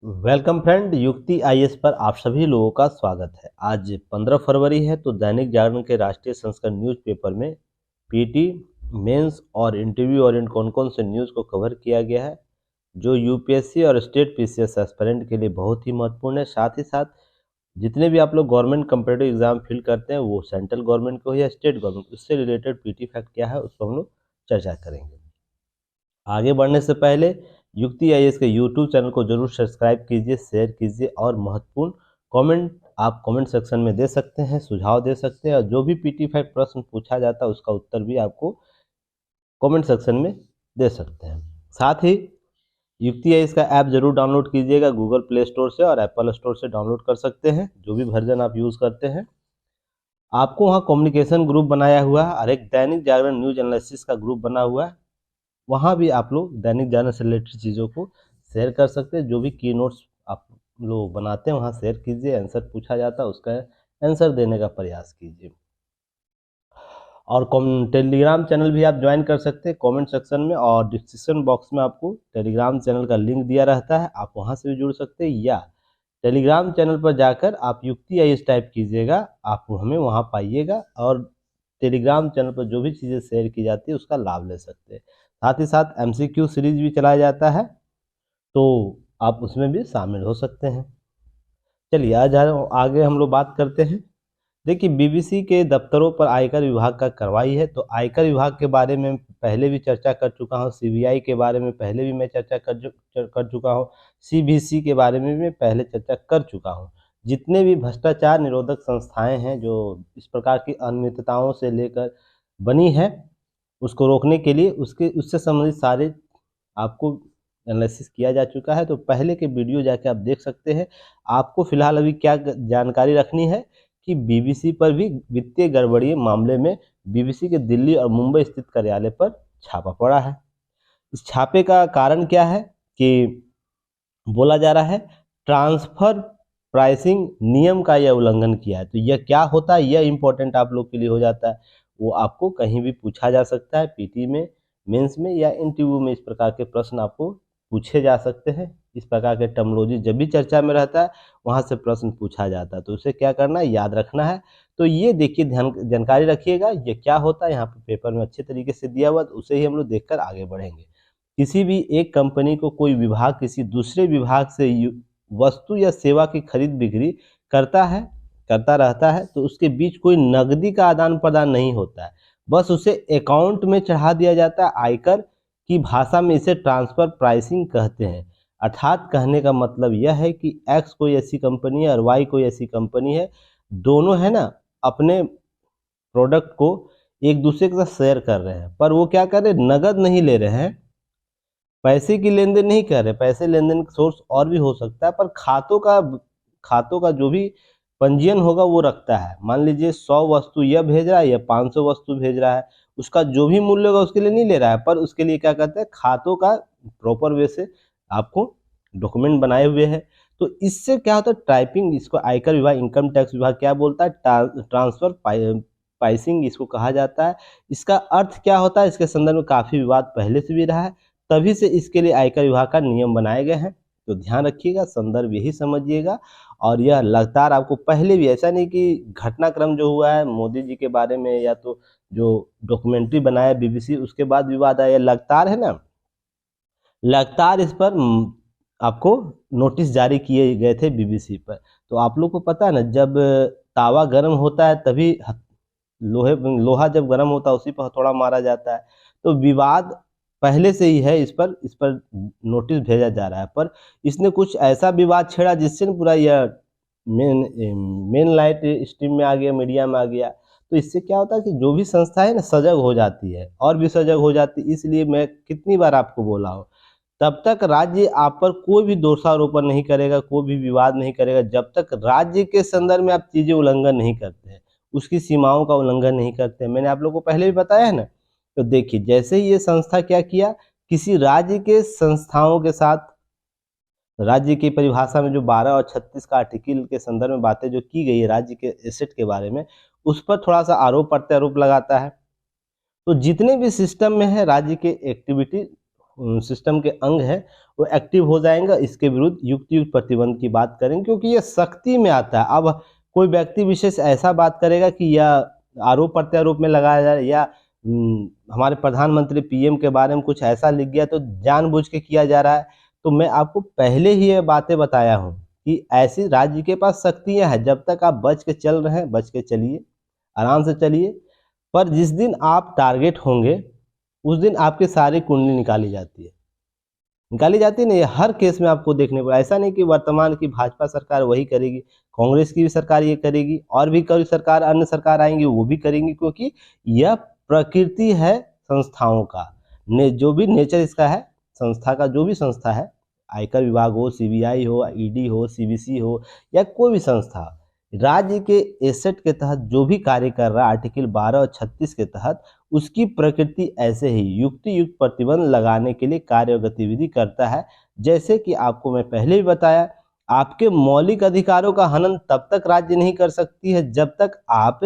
Welcome friend, युक्ति IAS पर आप सभी लोगों का स्वागत है। आज 15 फरवरी है तो दैनिक जागरण के राष्ट्रीय संस्करण न्यूज़पेपर में पीटी, मेंस और इंटरव्यू ओरिएंट कौन कौन से न्यूज़ को कवर किया गया है जो यूपीएससी और स्टेट पीसीएस एस्पिरेंट के लिए बहुत ही महत्वपूर्ण है। साथ ही साथ जितने भी आप लोग गवर्नमेंट कम्पिटिटिव एग्जाम फिल करते हैं वो सेंट्रल गवर्नमेंट को या स्टेट गवर्नमेंट, उससे रिलेटेड पीटी फैक्ट क्या है उसको हम लोग चर्चा करेंगे। आगे बढ़ने से पहले युक्ति आईएएस के यूट्यूब चैनल को जरूर सब्सक्राइब कीजिए, शेयर कीजिए और महत्वपूर्ण कमेंट आप कमेंट सेक्शन में दे सकते हैं, सुझाव दे सकते हैं और जो भी पीटी फाइव प्रश्न पूछा जाता है उसका उत्तर भी आपको कमेंट सेक्शन में दे सकते हैं। साथ ही युक्ति आईएएस का ऐप जरूर डाउनलोड कीजिएगा, गूगल प्ले स्टोर से और एप्पल स्टोर से डाउनलोड कर सकते हैं, जो भी वर्जन आप यूज़ करते हैं। आपको वहाँ कम्युनिकेशन ग्रुप बनाया हुआ है और एक दैनिक जागरण न्यूज एनालिसिस का ग्रुप बना हुआ है। वहाँ भी आप लोग दैनिक जागरण से रिलेटेड चीज़ों को शेयर कर सकते हैं। जो भी की नोट्स आप लोग बनाते हैं वहाँ शेयर कीजिए, आंसर पूछा जाता है उसका आंसर देने का प्रयास कीजिए। और टेलीग्राम चैनल भी आप ज्वाइन कर सकते हैं कमेंट सेक्शन में, और डिस्क्रिप्शन बॉक्स में आपको टेलीग्राम चैनल का लिंक दिया रहता है, आप वहाँ से भी जुड़ सकते हैं। या टेलीग्राम चैनल पर जाकर आप युक्ति आईएएस टाइप कीजिएगा, आप हमें वहाँ पाइएगा और टेलीग्राम चैनल पर जो भी चीज़ें शेयर की जाती है उसका लाभ ले सकते हैं। साथ ही साथ एमसीक्यू सीरीज भी चलाया जाता है, तो आप उसमें भी शामिल हो सकते हैं। चलिए आज आगे हम लोग बात करते हैं। देखिए, बीबीसी के दफ्तरों पर आयकर विभाग का कार्रवाई है, तो आयकर विभाग के बारे में पहले भी चर्चा कर चुका हूँ, सीबीआई के बारे में पहले भी मैं चर्चा कर चुका हूँ, सीबीसी के बारे में भी मैं पहले चर्चा कर चुका हूँ। जितने भी भ्रष्टाचार निरोधक संस्थाएं हैं जो इस प्रकार की अनियमितताओं से लेकर बनी है, उसको रोकने के लिए उससे संबंधित सारे आपको एनालिसिस किया जा चुका है। तो पहले के वीडियो जाके आप देख सकते हैं। आपको फिलहाल अभी क्या जानकारी रखनी है कि बीबीसी पर भी वित्तीय गड़बड़ी मामले में बीबीसी के दिल्ली और मुंबई स्थित कार्यालय पर छापा पड़ा है। इस छापे का कारण क्या है कि बोला जा रहा है ट्रांसफर प्राइसिंग नियम का यह उल्लंघन किया है। तो यह क्या होता है, यह इंपॉर्टेंट आप लोग के लिए हो जाता है। वो आपको कहीं भी पूछा जा सकता है, पीटी में, मेंस में या इंटरव्यू में इस प्रकार के प्रश्न आपको पूछे जा सकते हैं। इस प्रकार के टर्मिनोलॉजी जब भी चर्चा में रहता है वहाँ से प्रश्न पूछा जाता है, तो उसे क्या करना है, याद रखना है। तो ये देखिए, ध्यान जानकारी रखिएगा ये क्या होता है, यहाँ पे पेपर में अच्छे तरीके से दिया हुआ, तो उसे ही हम लोग देखकर आगे बढ़ेंगे। किसी भी एक कंपनी को कोई विभाग किसी दूसरे विभाग से वस्तु या सेवा की खरीद बिक्री करता रहता है, तो उसके बीच कोई नकदी का आदान प्रदान नहीं होता है, बस उसे अकाउंट में चढ़ा दिया जाता है। आयकर की भाषा में इसे ट्रांसफर प्राइसिंग कहते हैं। अर्थात कहने का मतलब यह है कि एक्स कोई ऐसी कंपनी है और वाई कोई ऐसी कंपनी है, दोनों है ना अपने प्रोडक्ट को एक दूसरे के साथ शेयर कर रहे हैं, पर वो क्या कर रहे हैं, नगद नहीं ले रहे हैं, पैसे की लेन देन नहीं कर रहे। पैसे लेन देन का सोर्स और भी हो सकता है, पर खातों का जो भी पंजीयन होगा वो रखता है। मान लीजिए 100 वस्तु यह भेज रहा है या 500 वस्तु भेज रहा है, उसका जो भी मूल्य होगा उसके लिए नहीं ले रहा है, पर उसके लिए क्या कहते हैं, खातों का प्रॉपर वे से आपको डॉक्यूमेंट बनाए हुए है। तो इससे क्या होता है, टाइपिंग, इसको आयकर विभाग, इनकम टैक्स विभाग क्या बोलता है, ट्रांसफर प्राइसिंग इसको कहा जाता है। इसका अर्थ क्या होता है, इसके संदर्भ में काफ़ी विवाद पहले से भी रहा है, तभी से इसके लिए आयकर विभाग का नियम बनाए गए हैं। तो ध्यान रखिएगा, संदर्भ यही समझिएगा। और यह लगातार आपको पहले भी, ऐसा नहीं कि घटनाक्रम जो हुआ है मोदी जी के बारे में या तो जो डॉक्यूमेंट्री बनाया बीबीसी उसके बाद विवाद आया, लगातार है ना, लगातार इस पर आपको नोटिस जारी किए गए थे बीबीसी पर। तो आप लोग को पता है ना, जब तावा गर्म होता है तभी लोहा जब गर्म होता है उसी पर हथौड़ा मारा जाता है। तो विवाद पहले से ही है, इस पर नोटिस भेजा जा रहा है, पर इसने कुछ ऐसा विवाद छेड़ा जिससे पूरा यह मेन लाइट स्ट्रीम में आ गया, मीडिया में आ गया। तो इससे क्या होता है कि जो भी संस्था है ना सजग हो जाती है और भी सजग हो जाती है। इसलिए मैं कितनी बार आपको बोला हूँ, तब तक राज्य आप पर कोई भी दोषारोपण नहीं करेगा, कोई भी विवाद नहीं करेगा, जब तक राज्य के संदर्भ में आप चीजें उल्लंघन नहीं करते हैं, उसकी सीमाओं का उल्लंघन नहीं करते हैं। मैंने आप लोगों को पहले भी बताया है ना। तो देखिए, जैसे ही ये संस्था क्या किया, किसी राज्य के संस्थाओं के साथ, राज्य की परिभाषा में जो 12 और 36 का आर्टिकल के संदर्भ में बातें जो की गई है राज्य के एसेट के बारे में, उस पर थोड़ा सा आरोप प्रत्यारोप लगाता है। तो जितने भी सिस्टम में है राज्य के एक्टिविटी सिस्टम के अंग हैं वो एक्टिव हो जाएंगे। इसके विरुद्ध युक्त प्रतिबंध की बात करेंगे, क्योंकि ये सख्ती में आता है। अब कोई व्यक्ति विशेष ऐसा बात करेगा कि यह आरोप प्रत्यारोप में लगाया जा रहा है, या हमारे प्रधानमंत्री पीएम के बारे में कुछ ऐसा लिख गया तो जानबूझ के किया जा रहा है। तो मैं आपको पहले ही ये बातें बताया हूँ कि ऐसी राज्य के पास शक्तियां हैं। जब तक आप बच के चल रहे हैं, बच के चलिए, आराम से चलिए। पर जिस दिन आप टारगेट होंगे उस दिन आपकी सारी कुंडली निकाली जाती है, ना। ये हर केस में आपको देखने को, ऐसा नहीं कि वर्तमान की भाजपा सरकार वही करेगी, कांग्रेस की भी सरकार ये करेगी, और भी कई सरकार, अन्य सरकार आएंगी वो भी करेंगी, क्योंकि यह प्रकृति है संस्थाओं का। जो भी नेचर इसका है, संस्था का, जो भी संस्था है, आयकर विभाग हो, सीबीआई हो, ईडी हो, सीबीसी हो, या कोई भी संस्था, राज्य के एसेट के तहत जो भी कार्य कर रहा है आर्टिकल 12 और 36 के तहत, उसकी प्रकृति ऐसे ही युक्त प्रतिबंध लगाने के लिए कार्य और गतिविधि करता है। जैसे कि आपको मैं पहले भी बताया, आपके मौलिक अधिकारों का हनन तब तक राज्य नहीं कर सकती है जब तक आप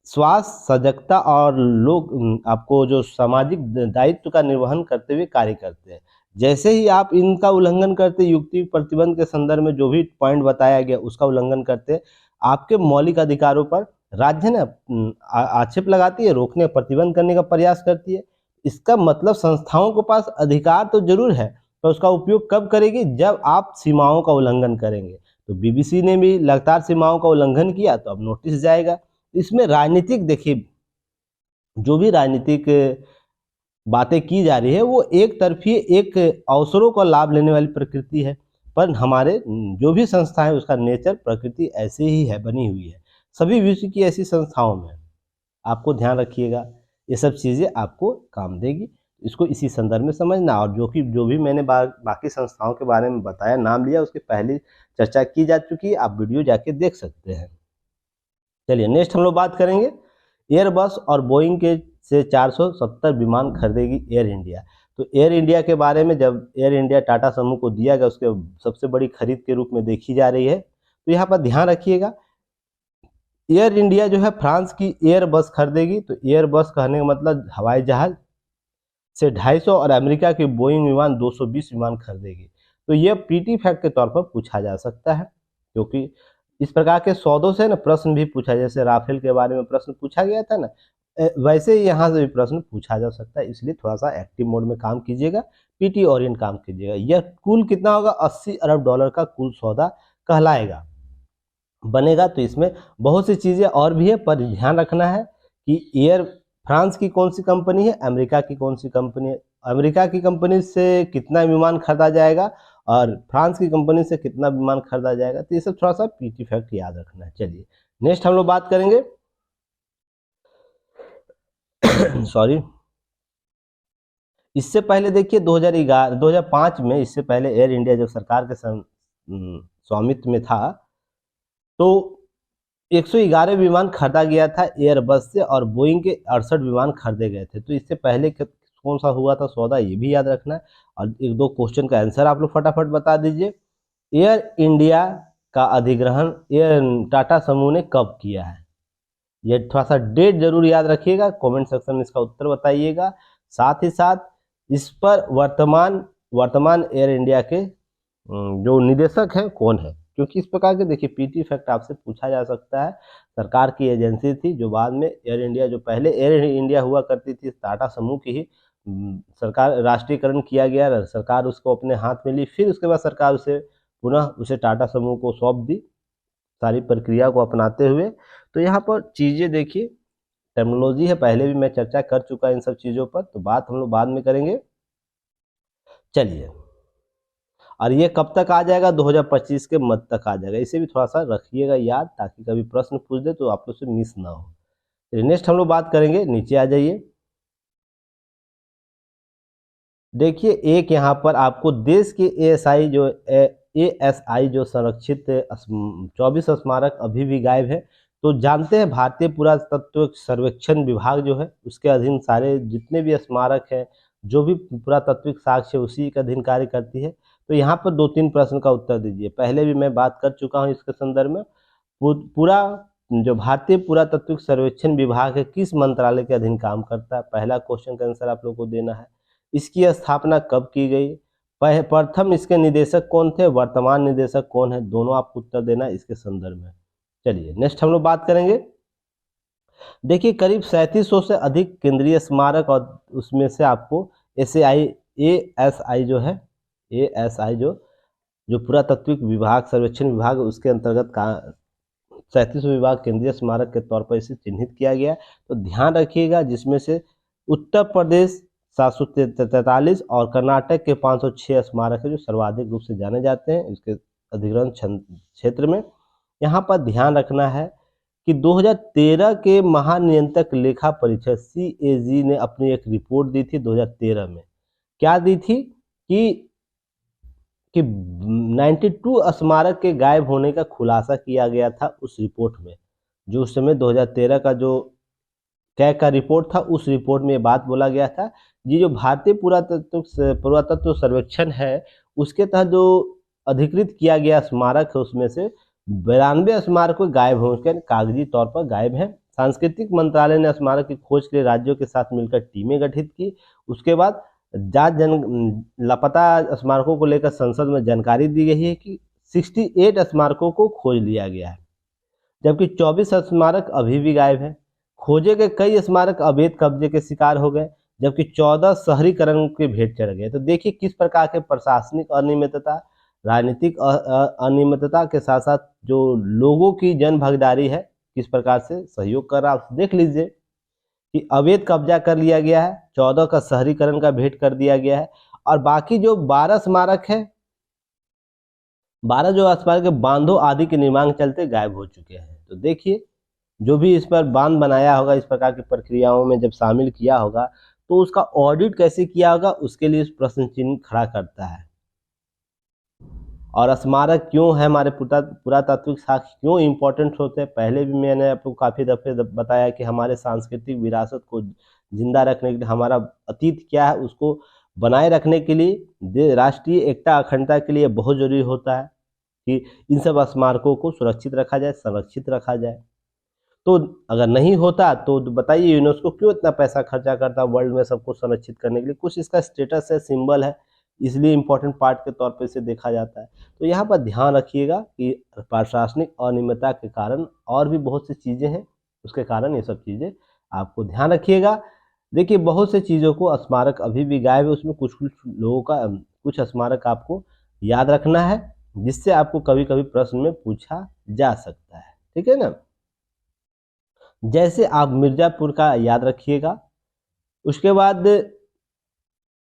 स्वास्थ्य, सजगता और लोग आपको जो सामाजिक दायित्व का निर्वहन करते हुए कार्य करते हैं। जैसे ही आप इनका उल्लंघन करते, युक्ति प्रतिबंध के संदर्भ में जो भी पॉइंट बताया गया उसका उल्लंघन करते, आपके मौलिक अधिकारों पर राज्य ने आक्षेप लगाती है, रोकने, प्रतिबंध करने का प्रयास करती है। इसका मतलब संस्थाओं के पास अधिकार तो जरूर है, तो उसका उपयोग कब करेगी? जब आप सीमाओं का उल्लंघन करेंगे। तो बीबीसी ने भी लगातार सीमाओं का उल्लंघन किया, तो अब नोटिस जाएगा। इसमें राजनीतिक, देखिए, जो भी राजनीतिक बातें की जा रही है वो एक तरफी, एक अवसरों का लाभ लेने वाली प्रकृति है। पर हमारे जो भी संस्था है उसका नेचर, प्रकृति ऐसे ही है, बनी हुई है। सभी विश्व की ऐसी संस्थाओं में आपको ध्यान रखिएगा, ये सब चीज़ें आपको काम देगी। इसको इसी संदर्भ में समझना। और जो भी मैंने बाकी संस्थाओं के बारे में बताया, नाम लिया, उसकी पहले चर्चा की जा चुकी है, आप वीडियो जाके देख सकते हैं। चलिए नेक्स्ट हम लोग बात करेंगे एयरबस और बोइंग के से 470 विमान खरीदेगी एयर इंडिया। तो एयर इंडिया के बारे में, जब एयर इंडिया टाटा समूह को दिया गया, उसके सबसे बड़ी खरीद के रूप में देखी जा रही है। तो यहाँ पर ध्यान रखिएगा, एयर इंडिया जो है फ्रांस की एयरबस खरीदेगी। तो एयरबस कहने का मतलब हवाई जहाज से 250 और अमेरिका के बोइंग विमान 220 विमान खरीदेगी। तो यह पीटी फैक्ट के तौर पर पूछा जा सकता है, क्योंकि इस प्रकार के सौदों से ना प्रश्न भी पूछा, जैसे राफेल के बारे में प्रश्न पूछा गया था ना, वैसे ही यहाँ से भी प्रश्न पूछा जा सकता है। इसलिए थोड़ा सा एक्टिव मोड में काम कीजिएगा, पीटी ओरिएंट काम कीजिएगा। यह कुल कितना होगा? 80 अरब डॉलर का कुल सौदा कहलाएगा, बनेगा। तो इसमें बहुत सी चीज़ें और भी है, पर ध्यान रखना है कि फ्रांस की कौन सी कंपनी है, अमेरिका की कौन सी कंपनी है, अमेरिका की कंपनी से कितना विमान खरीदा जाएगा और फ्रांस की कंपनी से कितना विमान खरीदा जाएगा। तो ये सब थोड़ा सा पीटी फैक्ट याद रखना है। चलिए नेक्स्ट हम लोग बात करेंगे सॉरी, इससे पहले देखिए 2005 में, इससे पहले एयर इंडिया जब सरकार के स्वामित्व में था, तो 111 विमान खरीदा गया था एयरबस से, और बोइंग के 68 विमान खरीदे गए थे। तो इससे पहले कौन सा हुआ था सौदा, ये भी याद रखना है। और एक दो क्वेश्चन का आंसर आप लोग फटाफट बता दीजिए। एयर इंडिया का अधिग्रहण टाटा समूह ने कब किया है? ये थोड़ा सा डेट जरूर याद रखिएगा, कमेंट सेक्शन में इसका उत्तर बताइएगा। साथ ही साथ इस पर वर्तमान एयर इंडिया के जो निदेशक हैं कौन है, क्योंकि इस प्रकार के, देखिए, पीटी फैक्ट आपसे पूछा जा सकता है। सरकार की एजेंसी थी जो बाद में एयर इंडिया, जो पहले एयर इंडिया हुआ करती थी टाटा समूह की ही, सरकार राष्ट्रीयकरण किया गया, सरकार उसको अपने हाथ में ली, फिर उसके बाद सरकार उसे पुनः उसे टाटा समूह को सौंप दी, सारी प्रक्रिया को अपनाते हुए। तो यहाँ पर चीज़ें देखिए, टेक्नोलॉजी है, पहले भी मैं चर्चा कर चुका इन सब चीज़ों पर, तो बात हम लोग बाद में करेंगे। चलिए, और ये कब तक आ जाएगा? 2025 के मध्य तक आ जाएगा। इसे भी थोड़ा सा रखिएगा याद, ताकि कभी प्रश्न पूछ दे तो आप लोग से मिस ना हो। नेक्स्ट हम लोग बात करेंगे, नीचे आ जाइए। देखिए, एक यहाँ पर आपको देश के एएसआई जो संरक्षित 24 स्मारक अभी भी गायब है। तो जानते हैं, भारतीय पुरातत्व सर्वेक्षण विभाग जो है उसके अधीन सारे जितने भी स्मारक हैं, जो भी पुरातात्विक साक्ष्य, उसी के अधीन कार्य करती है। तो यहाँ पर 2-3 प्रश्न का उत्तर दीजिए। पहले भी मैं बात कर चुका हूँ इसके संदर्भ में। पूरा जो भारतीय पुरातात्विक सर्वेक्षण विभाग है किस मंत्रालय के अधीन काम करता है? पहला क्वेश्चन का आंसर आप लोग को देना है। इसकी स्थापना कब की गई, प्रथम इसके निदेशक कौन थे, वर्तमान निदेशक कौन है, दोनों आपको उत्तर देना है इसके संदर्भ में। चलिए नेक्स्ट हम लोग बात करेंगे। देखिए करीब 3700 से अधिक केंद्रीय स्मारक और उसमें से आपको ASI जो है, ASI जो पुरातात्विक विभाग, सर्वेक्षण विभाग, उसके अंतर्गत का 37 विभाग केंद्रीय स्मारक के तौर पर इसे चिन्हित किया गया। तो ध्यान रखिएगा, जिसमें से उत्तर प्रदेश 743 और कर्नाटक के 506 स्मारक है जो सर्वाधिक रूप से जाने जाते हैं इसके अधिग्रहण क्षेत्र में। यहाँ पर ध्यान रखना है कि 2013 के महानियंत्रक लेखा परीक्षक CAG ने अपनी एक रिपोर्ट दी थी 2013 में। क्या दी थी कि 92 स्मारक के गायब होने का खुलासा किया गया था उस रिपोर्ट में। जो उस समय 2013 का जो कैग का रिपोर्ट था, उस रिपोर्ट में ये बात बोला गया था। ये जो भारतीय पुरातत्व सर्वेक्षण है उसके तहत जो अधिकृत किया गया स्मारक है उसमें से 92 स्मारक गायब हो गए, कागजी तौर पर गायब हैं। सांस्कृतिक मंत्रालय ने स्मारक की खोज के लिए राज्यों के साथ मिलकर टीमें गठित की। उसके बाद लापता स्मारकों को लेकर संसद में जानकारी दी गई है कि 68 स्मारकों को खोज लिया गया है, जबकि 24 स्मारक अभी भी गायब हैं। खोजे गए कई स्मारक अवैध कब्जे के शिकार हो गए, जबकि 14 शहरीकरण के भेंट चढ़ गए। तो देखिए किस प्रकार के प्रशासनिक अनियमितता, राजनीतिक अनियमितता के साथ साथ जो लोगों की जन भागीदारी है किस प्रकार से सहयोग कर रहा है। देख लीजिए कि अवैध कब्जा कर लिया गया है, 14 का शहरीकरण का भेंट कर दिया गया है, और बाकी जो 12 स्मारक है, 12 जो स्मारक बांधों आदि के निर्माण के चलते गायब हो चुके हैं। तो देखिए जो भी इस पर बांध बनाया होगा, इस प्रकार की प्रक्रियाओं में जब शामिल किया होगा, तो उसका ऑडिट कैसे किया होगा उसके लिए प्रश्न चिन्ह खड़ा करता है। और स्मारक क्यों है, हमारे पुरातात्विक साक्ष्य क्यों इम्पोर्टेंट होते हैं, पहले भी मैंने आपको काफ़ी दफे बताया कि हमारे सांस्कृतिक विरासत को जिंदा रखने के लिए, हमारा अतीत क्या है उसको बनाए रखने के लिए, राष्ट्रीय एकता अखंडता के लिए बहुत जरूरी होता है कि इन सब स्मारकों को सुरक्षित रखा जाए, संरक्षित रखा जाए। तो अगर नहीं होता तो बताइए यूनेस्को क्यों इतना पैसा खर्चा करता वर्ल्ड में सबको संरक्षित करने के लिए। कुछ इसका स्टेटस है, सिंबल है, इसलिए इम्पोर्टेंट पार्ट के तौर पे इसे देखा जाता है। तो यहाँ पर ध्यान रखिएगा कि प्रशासनिक अनियमितता के कारण और भी बहुत सी चीज़ें हैं, उसके कारण ये सब चीज़ें आपको ध्यान रखिएगा। देखिए बहुत से चीज़ों को स्मारक अभी भी गायब है, उसमें कुछ लोगों का कुछ स्मारक आपको याद रखना है, जिससे आपको कभी कभी प्रश्न में पूछा जा सकता है। ठीक है ना। जैसे आप मिर्जापुर का याद रखिएगा, उसके बाद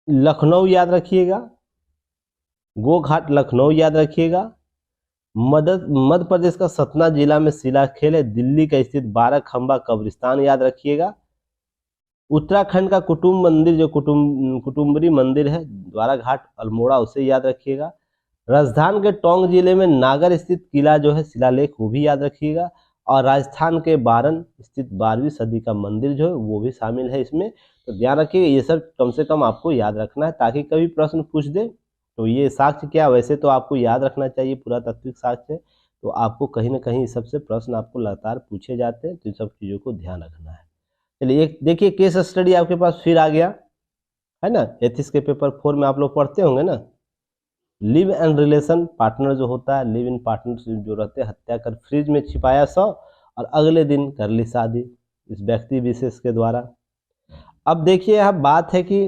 लखनऊ याद रखिएगा, गोघाट लखनऊ याद रखिएगा, मध्य प्रदेश का सतना जिला में शिलाखेल है, दिल्ली का स्थित 12 खंबा कब्रिस्तान याद रखिएगा, उत्तराखंड का कुटुम्ब मंदिर जो कुटुम्बरी मंदिर है द्वारा घाट अल्मोड़ा उसे याद रखिएगा, राजस्थान के टोंक जिले में नागर स्थित किला जो है शिलालेख वो भी याद रखिएगा, और राजस्थान के बारन स्थित 12वीं सदी का मंदिर जो है वो भी शामिल है इसमें। तो ध्यान रखिएगा ये सब कम से कम आपको याद रखना है, ताकि कभी प्रश्न पूछ दे तो ये साक्ष्य क्या, वैसे तो आपको याद रखना चाहिए पुरातात्विक साक्ष्य, तो आपको कहीं ना कहीं इस सबसे प्रश्न आपको लगातार पूछे जाते हैं, तो इन सब चीज़ों को ध्यान रखना है। चलिए एक देखिए केस स्टडी आपके पास फिर आ गया है ना, एथिक्स के पेपर 4 में आप लोग पढ़ते होंगे ना। लिव एंड रिलेशन पार्टनर जो होता है, लिव इन पार्टनर जो रहते हैं, हत्या कर फ्रिज में छिपाया 100 और अगले दिन कर ली शादी इस व्यक्ति विशेष के द्वारा। अब देखिए यहाँ बात है कि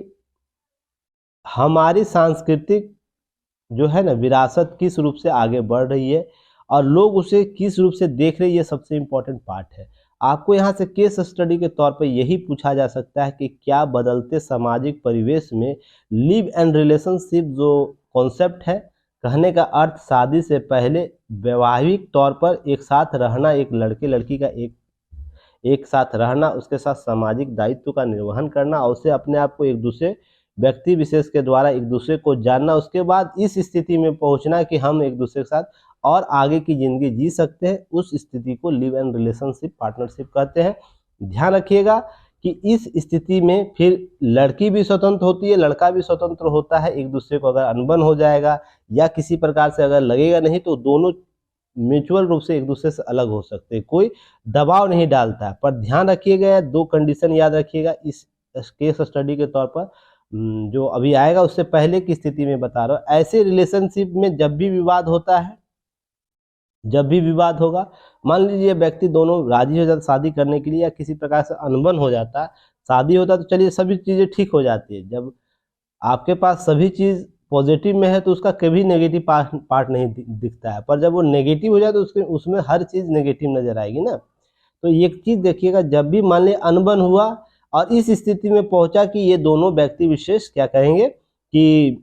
हमारी सांस्कृतिक जो है ना विरासत किस रूप से आगे बढ़ रही है और लोग उसे किस रूप से देख रहे हैं, ये सबसे इम्पोर्टेंट पार्ट है। आपको यहाँ से केस स्टडी के तौर पर यही पूछा जा सकता है कि क्या बदलते सामाजिक परिवेश में लिव एंड रिलेशनशिप जो कॉन्सेप्ट है, कहने का अर्थ शादी से पहले वैवाहिक तौर पर एक साथ रहना, एक लड़के लड़की का एक साथ रहना, उसके साथ सामाजिक दायित्व का निर्वहन करना और उसे अपने आप को एक दूसरे व्यक्ति विशेष के द्वारा एक दूसरे को जानना, उसके बाद इस स्थिति में पहुंचना कि हम एक दूसरे के साथ और आगे की जिंदगी जी सकते हैं, उस स्थिति को लिव एंड रिलेशनशिप पार्टनरशिप कहते हैं। ध्यान रखिएगा कि इस स्थिति में फिर लड़की भी स्वतंत्र होती है, लड़का भी स्वतंत्र होता है। एक दूसरे को अगर अनबन हो जाएगा या किसी प्रकार से अगर लगेगा नहीं तो दोनों म्यूचुअल रूप से एक दूसरे से अलग हो सकते हैं, कोई दबाव नहीं डालता है। पर ध्यान रखिएगा 2 कंडीशन याद रखिएगा इस केस स्टडी के तौर पर। जो अभी आएगा उससे पहले की स्थिति में बता रहा हूँ। ऐसे रिलेशनशिप में जब भी विवाद होता है, जब भी विवाद होगा, मान लीजिए व्यक्ति दोनों राजी हो जाते शादी करने के लिए या किसी प्रकार से अनबन हो जाता है, शादी होता है तो चलिए सभी चीज़ें ठीक हो जाती है। जब आपके पास सभी चीज़ पॉजिटिव में है तो उसका कभी नेगेटिव पार्ट नहीं दिखता है, पर जब वो नेगेटिव हो जाए तो उसमें हर चीज़ नेगेटिव नज़र आएगी ना। तो एक चीज़ देखिएगा, जब भी मान लिया अनबन हुआ और इस स्थिति में पहुंचा कि ये दोनों व्यक्ति विशेष क्या कहेंगे कि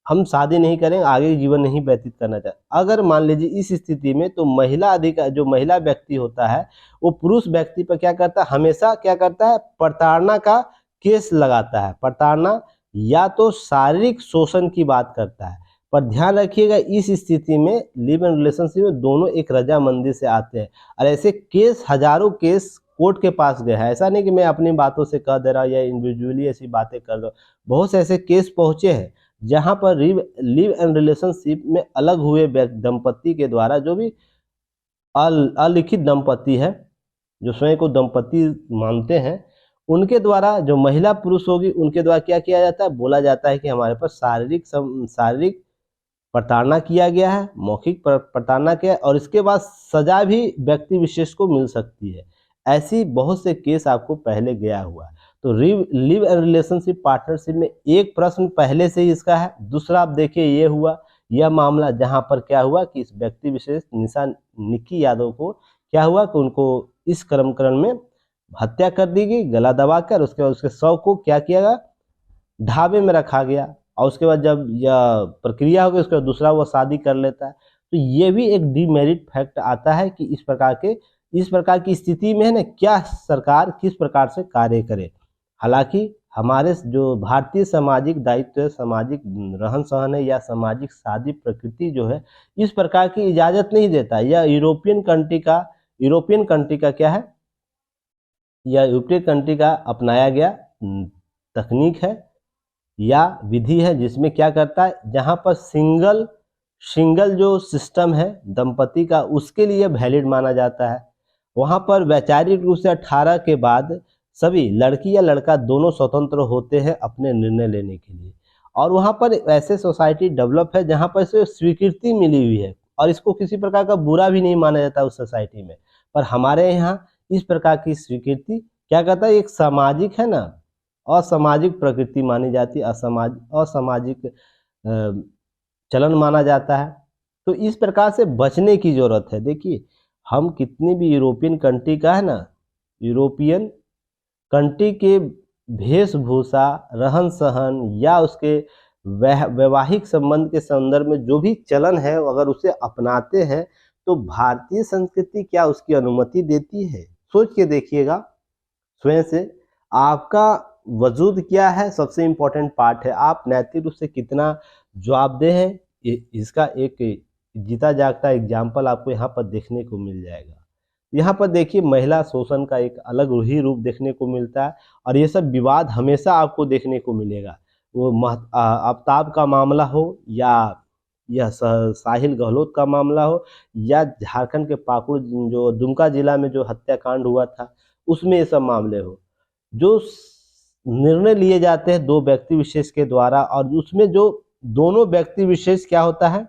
हम शादी नहीं करेंगे, आगे जीवन नहीं व्यतीत करना चाहते, अगर मान लीजिए इस स्थिति में, तो महिला अधिकार जो महिला व्यक्ति होता है वो पुरुष व्यक्ति पर क्या करता है, हमेशा क्या करता है, प्रताड़ना का केस लगाता है। प्रताड़ना या तो शारीरिक शोषण की बात करता है। पर ध्यान रखिएगा इस स्थिति में लिव इन रिलेशनशिप में दोनों एक रजामंदी से आते हैं, और ऐसे केस हजारों केस कोर्ट के पास गए हैं। ऐसा नहीं कि मैं अपनी बातों से कह दे रहा हूँ या इंडिविजुअली ऐसी बातें कर रहा हूँ, बहुत से ऐसे केस पहुंचे हैं जहां पर लिव एंड रिलेशनशिप में अलग हुए दंपति के द्वारा, जो भी अलिखित दंपति है, जो स्वयं को दंपति मानते हैं, उनके द्वारा जो महिला पुरुष होगी उनके द्वारा क्या किया जाता है, बोला जाता है कि हमारे पास शारीरिक प्रताड़ना किया गया है, मौखिक प्रताड़ना किया है, और इसके बाद सजा भी व्यक्ति विशेष को मिल सकती है। ऐसी बहुत से केस आपको पहले गया हुआ है। तो लिव एंड रिलेशनशिप पार्टनरशिप में एक प्रश्न पहले से ही इसका है। दूसरा आप देखिए, ये हुआ यह मामला जहां पर क्या हुआ कि इस व्यक्ति विशेष निशा निक्की यादव को क्या हुआ कि उनको इस क्रम में हत्या कर दी गई, गला दबाकर। उसके बाद उसके शव को क्या किया गया, ढाबे में रखा गया, और उसके बाद जब यह प्रक्रिया हो गई उसके बाद दूसरा वो शादी कर लेता है। तो ये भी एक डीमेरिट फैक्ट आता है कि इस प्रकार की स्थिति में है ना, क्या सरकार किस प्रकार से कार्य करे। हालांकि हमारे जो भारतीय सामाजिक दायित्व है, सामाजिक रहन सहन है या सामाजिक शादी प्रकृति जो है, इस प्रकार की इजाज़त नहीं देता। यह यूरोपियन कंट्री का क्या है, यह यूरोपियन कंट्री का अपनाया गया तकनीक है या विधि है, जिसमें क्या करता है, जहां पर सिंगल जो सिस्टम है दंपति का उसके लिए वैलिड माना जाता है। वहां पर वैचारिक रूप से 18 के बाद सभी लड़की या लड़का दोनों स्वतंत्र होते हैं अपने निर्णय लेने के लिए, और वहां पर ऐसे सोसाइटी डेवलप है जहां पर इसे स्वीकृति मिली हुई है और इसको किसी प्रकार का बुरा भी नहीं माना जाता उस सोसाइटी में। पर हमारे यहाँ इस प्रकार की स्वीकृति क्या कहता है, एक सामाजिक है ना, असामाजिक प्रकृति मानी जाती है, असामाजिक चलन माना जाता है। तो इस प्रकार से बचने की जरूरत है। देखिए, हम कितनी भी यूरोपियन कंट्री का है ना, यूरोपियन कंट्री के वेशभूषा, रहन सहन या उसके वैवाहिक संबंध के संदर्भ में जो भी चलन है, अगर उसे अपनाते हैं तो भारतीय संस्कृति क्या उसकी अनुमति देती है? सोच के देखिएगा स्वयं से, आपका वजूद क्या है, सबसे इम्पोर्टेंट पार्ट है। आप नैतिक रूप से कितना जवाबदेह हैं, इसका एक जीता जागता एग्जाम्पल आपको यहाँ पर देखने को मिल जाएगा। यहाँ पर देखिए, महिला शोषण का एक अलग ही रूप देखने को मिलता है, और ये सब विवाद हमेशा आपको देखने को मिलेगा। वो आफ्ताब का मामला हो, या यह साहिल गहलोत का मामला हो, या झारखंड के पाकुड़ जो दुमका जिला में जो हत्याकांड हुआ था उसमें ये सब मामले हो, जो निर्णय लिए जाते हैं दो व्यक्ति विशेष के द्वारा, और उसमें जो दोनों व्यक्ति विशेष क्या होता है,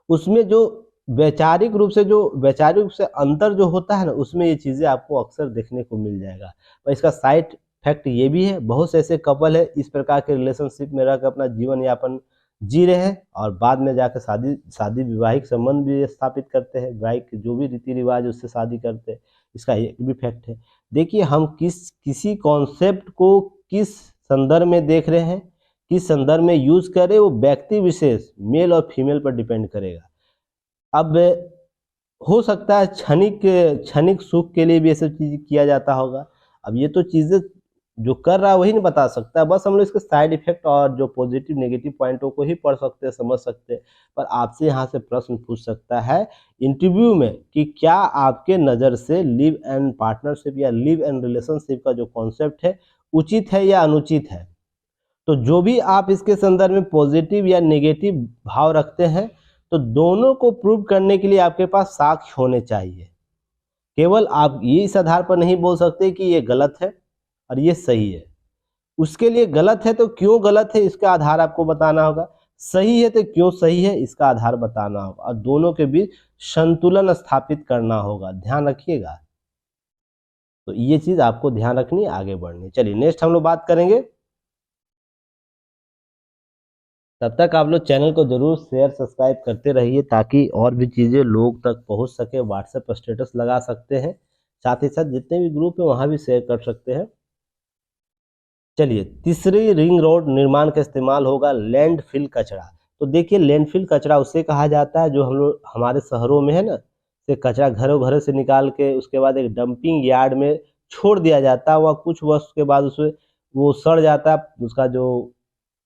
उसमें जो वैचारिक रूप से अंतर जो होता है ना, उसमें ये चीज़ें आपको अक्सर देखने को मिल जाएगा। और इसका साइड फैक्ट ये भी है, बहुत से ऐसे कपल है इस प्रकार के रिलेशनशिप में रहकर अपना जीवन यापन जी रहे हैं और बाद में जाकर शादी विवाहिक संबंध भी स्थापित करते हैं, वैवाहिक जो भी रीति रिवाज उससे शादी करते हैं। इसका एक भी फैक्ट है। देखिए, हम किसी कॉन्सेप्ट को किस संदर्भ में देख रहे हैं, किस संदर्भ में यूज करें, वो व्यक्ति विशेष मेल और फीमेल पर डिपेंड करेगा। अब हो सकता है क्षणिक सुख के लिए भी ये सब चीज़ किया जाता होगा। अब ये तो चीज़ें जो कर रहा है वही नहीं बता सकता, बस हम लोग इसके साइड इफेक्ट और जो पॉजिटिव नेगेटिव पॉइंटों को ही पढ़ सकते हैं, समझ सकते हैं। पर आपसे यहाँ से प्रश्न पूछ सकता है इंटरव्यू में कि क्या आपके नज़र से लिव एंड पार्टनरशिप या लिव एंड रिलेशनशिप का जो कॉन्सेप्ट है उचित है या अनुचित है। तो जो भी आप इसके संदर्भ में पॉजिटिव या नेगेटिव भाव रखते हैं, तो दोनों को प्रूव करने के लिए आपके पास साक्ष्य होने चाहिए। केवल आप ये इस आधार पर नहीं बोल सकते कि ये गलत है और ये सही है। उसके लिए गलत है तो क्यों गलत है इसका आधार आपको बताना होगा, सही है तो क्यों सही है इसका आधार बताना होगा, और दोनों के बीच संतुलन स्थापित करना होगा, ध्यान रखिएगा। तो ये चीज आपको ध्यान रखनी है, आगे बढ़नी। चलिए नेक्स्ट हम लोग बात करेंगे। तब तक आप लोग चैनल को जरूर शेयर सब्सक्राइब करते रहिए ताकि और भी चीज़ें लोग तक पहुंच सके। व्हाट्सएप पर स्टेटस लगा सकते हैं, साथ ही साथ जितने भी ग्रुप है वहां भी शेयर कर सकते हैं। चलिए, तीसरी रिंग रोड निर्माण का इस्तेमाल होगा लैंडफिल कचरा। तो देखिए, लैंडफिल कचरा उसे कहा जाता है जो हम लोग हमारे शहरों में है ना, से कचरा घरों घरों से निकाल के उसके बाद एक डंपिंग यार्ड में छोड़ दिया जाता है। वह कुछ वर्ष के बाद उसमें वो सड़ जाता है, उसका जो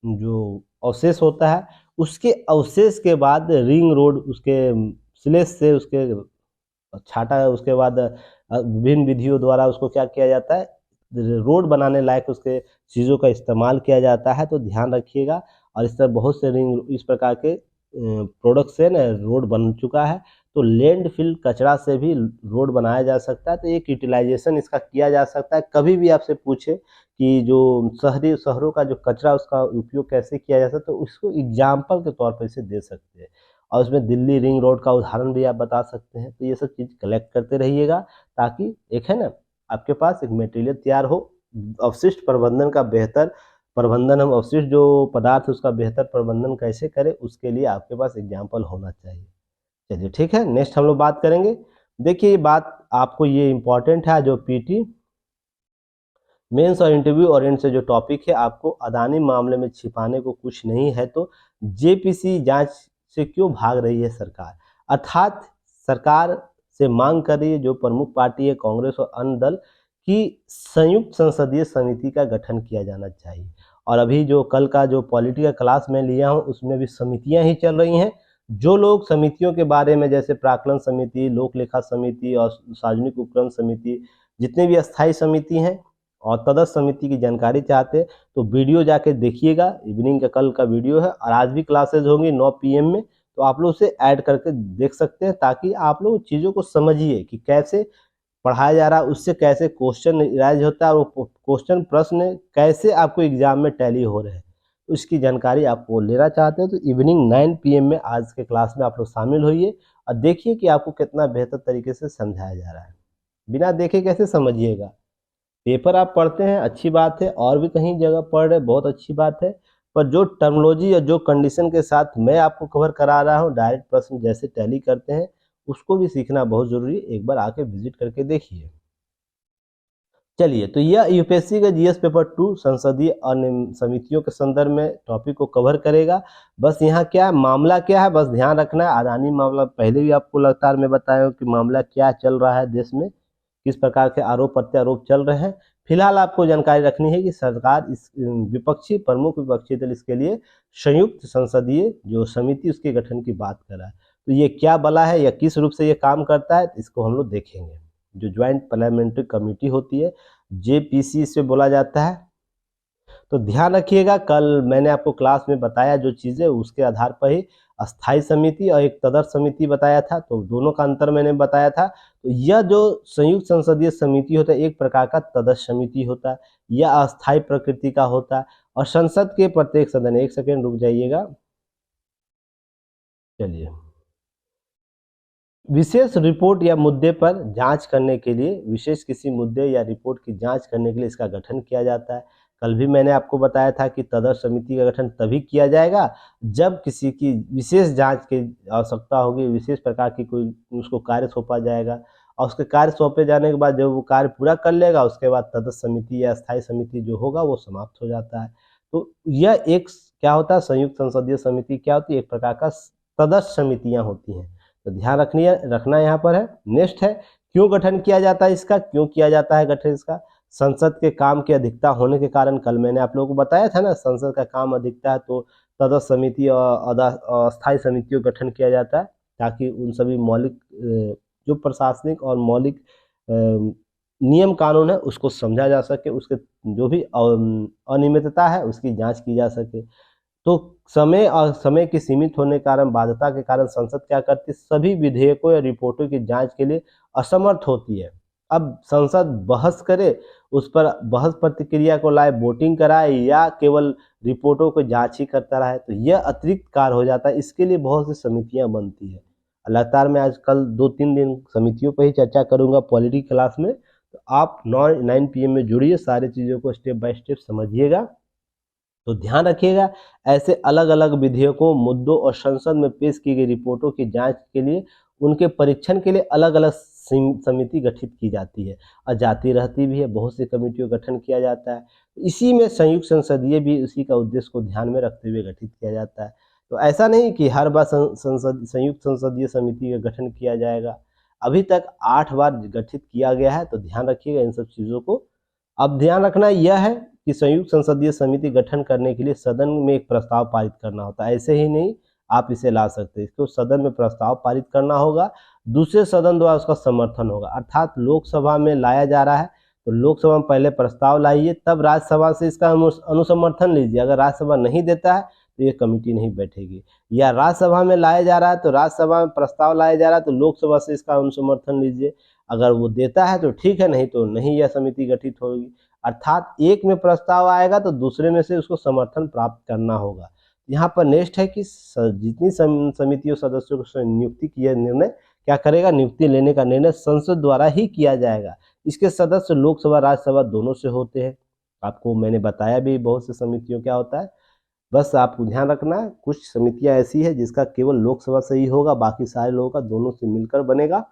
जो अवशेष होता है, उसके अवशेष के बाद रिंग रोड उसके स्लेश से उसके छाटा, उसके बाद विभिन्न विधियों द्वारा उसको क्या किया जाता है, रोड बनाने लायक उसके चीज़ों का इस्तेमाल किया जाता है। तो ध्यान रखिएगा। और इस तरह बहुत से रिंग इस प्रकार के प्रोडक्ट से ना रोड बन चुका है। तो लैंडफिल कचरा से भी रोड बनाया जा सकता है। तो एक यूटिलाइजेशन इसका किया जा सकता है। कभी भी आपसे पूछे कि जो शहरों का जो कचरा उसका उपयोग कैसे किया जाता है, तो उसको एग्जाम्पल के तौर पर इसे दे सकते हैं। और उसमें दिल्ली रिंग रोड का उदाहरण भी आप बता सकते हैं। तो ये सब चीज़ कलेक्ट करते रहिएगा ताकि एक है ना आपके पास एक मटेरियल तैयार हो। अवशिष्ट प्रबंधन का बेहतर प्रबंधन, हम अवशिष्ट जो पदार्थ है उसका बेहतर प्रबंधन कैसे करें, उसके लिए आपके पास एग्जाम्पल होना चाहिए। चलिए ठीक है, नेक्स्ट हम लोग बात करेंगे। देखिए, ये बात आपको ये इम्पोर्टेंट है, जो पीटी मेंस और इंटरव्यू ओरिएंट से जो टॉपिक है, आपको अदानी मामले में छिपाने को कुछ नहीं है। तो जेपीसी जांच से क्यों भाग रही है सरकार, अर्थात सरकार से मांग कर रही है जो प्रमुख पार्टी है कांग्रेस और अन्य दल की संयुक्त संसदीय समिति का गठन किया जाना चाहिए। और अभी जो कल का जो पॉलिटिकल क्लास में लिया हूँ उसमें भी समितियां ही चल रही हैं। जो लोग समितियों के बारे में, जैसे प्राक्कलन समिति, लोक लेखा समिति और सार्वजनिक उपक्रम समिति, जितने भी अस्थायी समिति हैं और तदस्थ समिति की जानकारी चाहते हैं, तो वीडियो जाके देखिएगा। इवनिंग का कल का वीडियो है और आज भी क्लासेज होंगी 9 PM में। तो आप लोग उसे ऐड करके देख सकते हैं ताकि आप लोग चीज़ों को समझिए कि कैसे पढ़ाया जा रहा है, उससे कैसे क्वेश्चन राइज होता है और क्वेश्चन प्रश्न कैसे आपको एग्जाम में टैली हो रहे हैं। तो इसकी जानकारी आपको लेना चाहते हैं तो इवनिंग 9 PM में आज के क्लास में आप लोग शामिल होइए और देखिए कि आपको कितना बेहतर तरीके से समझाया जा रहा है। बिना देखे कैसे समझिएगा। पेपर आप पढ़ते हैं अच्छी बात है, और भी कहीं जगह पढ़ रहे बहुत अच्छी बात है, पर जो टर्मिनोलॉजी या जो कंडीशन के साथ मैं आपको कवर करा रहा हूँ, डायरेक्ट प्रश्न जैसे टैली करते हैं, उसको भी सीखना बहुत ज़रूरी है। एक बार आके विजिट करके देखिए। चलिए, तो यह यूपीएससी का जीएस पेपर 2 संसदीय समितियों के संदर्भ में टॉपिक को कवर करेगा। बस यहाँ क्या है, मामला क्या है, बस ध्यान रखना है। अदानी मामला पहले भी आपको लगातार मैं बताया हूँ कि मामला क्या चल रहा है देश में, किस प्रकार के आरोप प्रत्यारोप चल रहे हैं। फिलहाल आपको जानकारी रखनी है कि सरकार इस विपक्षी प्रमुख विपक्षी दल इसके लिए संयुक्त संसदीय जो समिति उसके गठन की बात कर रहा है। तो ये क्या बला है या किस रूप से ये काम करता है, इसको हम लोग देखेंगे। जो ज्वाइंट पार्लियामेंट्री कमेटी होती है, जेपीसी से बोला जाता है। तो ध्यान रखिएगा, कल मैंने आपको क्लास में बताया जो चीज़ें, उसके आधार पर ही अस्थाई समिति और एक तदर्थ समिति बताया था। तो दोनों का अंतर मैंने बताया था। तो यह जो संयुक्त संसदीय समिति होता है, एक प्रकार का तदर्थ समिति होता है, यह अस्थाई प्रकृति का होता है। और संसद के प्रत्येक सदन, एक सेकेंड रुक जाइएगा, चलिए, विशेष रिपोर्ट या मुद्दे पर जांच करने के लिए, विशेष किसी मुद्दे या रिपोर्ट की जांच करने के लिए इसका गठन किया जाता है। कल भी मैंने आपको बताया था कि तदर्थ समिति का गठन तभी किया जाएगा जब किसी की विशेष जांच की आवश्यकता होगी, विशेष प्रकार की कोई उसको कार्य सौंपा जाएगा। और उसके कार्य सौंपे जाने के बाद जब वो कार्य पूरा कर लेगा, उसके बाद तदर्थ समिति या अस्थायी समिति जो होगा वो समाप्त हो जाता है। तो यह एक क्या होता है, संयुक्त संसदीय समिति क्या होती है, एक प्रकार का तदर्थ समितियाँ होती हैं। तो ध्यान रखना यहाँ पर है। नेक्स्ट है, क्यों गठन किया जाता है इसका, क्यों किया जाता है गठन इसका, संसद के काम की अधिकता होने के कारण। कल मैंने आप लोगों को बताया था ना, संसद का काम अधिकता है तो तदर्थ समिति और अस्थायी समितियों का गठन किया जाता है ताकि उन सभी मौलिक जो प्रशासनिक और मौलिक नियम कानून है उसको समझा जा सके, उसके जो भी अनियमितता है उसकी जांच की जा सके। तो समय और समय के सीमित होने के कारण, बाध्यता के कारण संसद क्या करती है, सभी विधेयकों या रिपोर्टों की जांच के लिए असमर्थ होती है। अब संसद बहस करे, उस पर बहस प्रतिक्रिया को लाए, वोटिंग कराए, या केवल रिपोर्टों को जांच ही करता रहे, तो यह अतिरिक्त कार्य हो जाता है। इसके लिए बहुत सी समितियां बनती है। लगातार मैं आजकल 2-3 दिन समितियों पर ही चर्चा करूंगा पॉलिटी क्लास में, तो आप 9 PM में जुड़िए, सारी चीज़ों को स्टेप बाय स्टेप समझिएगा। तो ध्यान रखिएगा, ऐसे अलग अलग विधेयकों, मुद्दों और संसद में पेश की गई रिपोर्टों की जांच के लिए, उनके परीक्षण के लिए अलग अलग समिति गठित की जाती है और जाती रहती भी है। बहुत सी कमेटियों का गठन किया जाता है। इसी में संयुक्त संसदीय भी उसी का उद्देश्य को ध्यान में रखते हुए गठित किया जाता है। तो ऐसा नहीं कि हर बार संयुक्त संसदीय समिति का गठन किया जाएगा। अभी तक 8 बार गठित किया गया है, तो ध्यान रखिएगा इन सब चीज़ों को। अब ध्यान रखना यह है कि संयुक्त संसदीय समिति गठन करने के लिए सदन में एक प्रस्ताव पारित करना होता है। ऐसे ही नहीं आप इसे ला सकते, इसको सदन में प्रस्ताव पारित करना होगा, दूसरे सदन द्वारा उसका समर्थन होगा। अर्थात लोकसभा में लाया जा रहा है तो लोकसभा में पहले प्रस्ताव लाइए, तब राज्यसभा से इसका अनुसमर्थन लीजिए। अगर राज्यसभा नहीं देता है तो ये कमेटी नहीं बैठेगी। या राज्यसभा में लाया जा रहा है तो राज्यसभा में प्रस्ताव लाया जा रहा है तो लोकसभा से इसका अनुसमर्थन लीजिए। अगर वो देता है तो ठीक है, नहीं तो नहीं यह समिति गठित होगी। अर्थात एक में प्रस्ताव आएगा तो दूसरे में से उसको समर्थन प्राप्त करना होगा। यहाँ पर नेक्स्ट है कि जितनी समितियों सदस्यों को नियुक्ति किया निर्णय क्या करेगा, नियुक्ति लेने का निर्णय संसद द्वारा ही किया जाएगा। इसके सदस्य लोकसभा राज्यसभा दोनों से होते हैं। आपको मैंने बताया भी बहुत से समितियों क्या होता है। बस आपको ध्यान रखना है, कुछ समितियां ऐसी है जिसका केवल लोकसभा से ही होगा, बाकी सारे लोगों का दोनों से मिलकर बनेगा।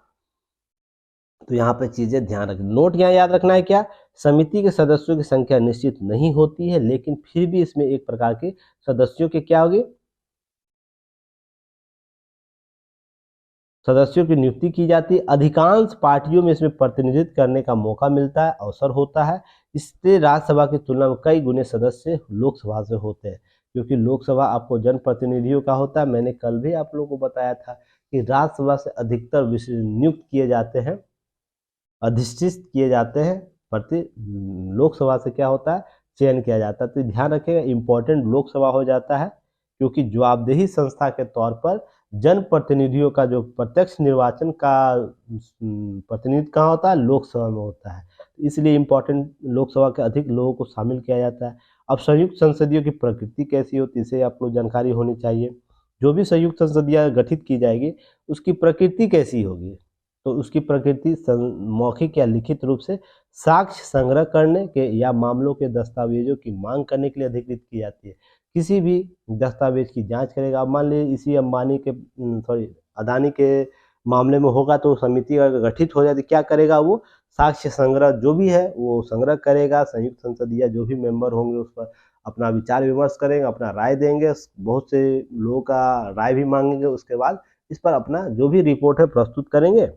तो यहाँ पर चीजें ध्यान रखना। नोट यहाँ याद रखना है क्या, समिति के सदस्यों की संख्या निश्चित नहीं होती है, लेकिन फिर भी इसमें एक प्रकार के सदस्यों के क्या होगी, सदस्यों की नियुक्ति की जाती है। अधिकांश पार्टियों में इसमें प्रतिनिधित्व करने का मौका मिलता है, अवसर होता है। इससे राज्यसभा की तुलना में कई गुने सदस्य लोकसभा से होते हैं, क्योंकि लोकसभा आपको जनप्रतिनिधियों का होता है। मैंने कल भी आप लोगों को बताया था कि राज्यसभा से अधिकतर नियुक्त किए जाते हैं, अधिष्ठित किए जाते हैं, प्रति लोकसभा से क्या होता है, चयन किया जाता है। तो ध्यान रखिएगा, इंपॉर्टेंट लोकसभा हो जाता है, क्योंकि जवाबदेही संस्था के तौर पर जनप्रतिनिधियों का जो प्रत्यक्ष निर्वाचन का प्रतिनिधित्व कहाँ होता है, लोकसभा में होता है। इसलिए इंपॉर्टेंट लोकसभा के अधिक लोगों को शामिल किया जाता है। अब संयुक्त संसदीय की प्रकृति कैसी होती है, इसे आपको जानकारी होनी चाहिए। जो भी संयुक्त संसदीय गठित की जाएगी उसकी प्रकृति कैसी होगी, तो उसकी प्रकृति मौखिक या लिखित रूप से साक्ष्य संग्रह करने के या मामलों के दस्तावेजों की मांग करने के लिए अधिकृत की जाती है। किसी भी दस्तावेज की जांच करेगा। अब मान लीजिए इसी अंबानी के अदानी के मामले में होगा, तो समिति अगर गठित हो जाती, क्या करेगा वो, साक्ष्य संग्रह जो भी है वो संग्रह करेगा। संयुक्त संसदीय जो भी मेंबर होंगे उस पर अपना विचार विमर्श करेंगे, अपना राय देंगे, बहुत से लोगों का राय भी मांगेंगे। उसके बाद इस पर अपना जो भी रिपोर्ट है प्रस्तुत करेंगे।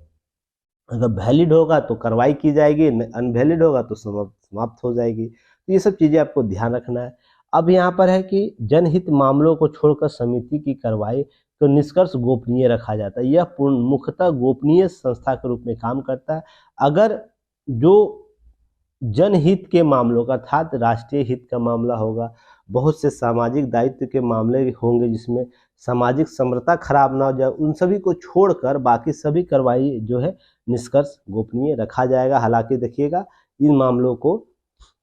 अगर वैलिड होगा तो कार्रवाई की जाएगी, अनवैलिड होगा तो समाप्त हो जाएगी। तो ये सब चीज़ें आपको ध्यान रखना है। अब यहाँ पर है कि जनहित मामलों को छोड़कर समिति की कार्रवाई तो निष्कर्ष गोपनीय रखा जाता है। यह मुख्यतः गोपनीय संस्था के रूप में काम करता है। अगर जो जनहित के मामलों का, अर्थात राष्ट्रीय हित का मामला होगा, बहुत से सामाजिक दायित्व के मामले होंगे जिसमें सामाजिक समरसता खराब ना हो जाए, उन सभी को छोड़कर बाकी सभी कार्रवाई जो है निष्कर्ष गोपनीय रखा जाएगा। हालांकि देखिएगा, इन मामलों को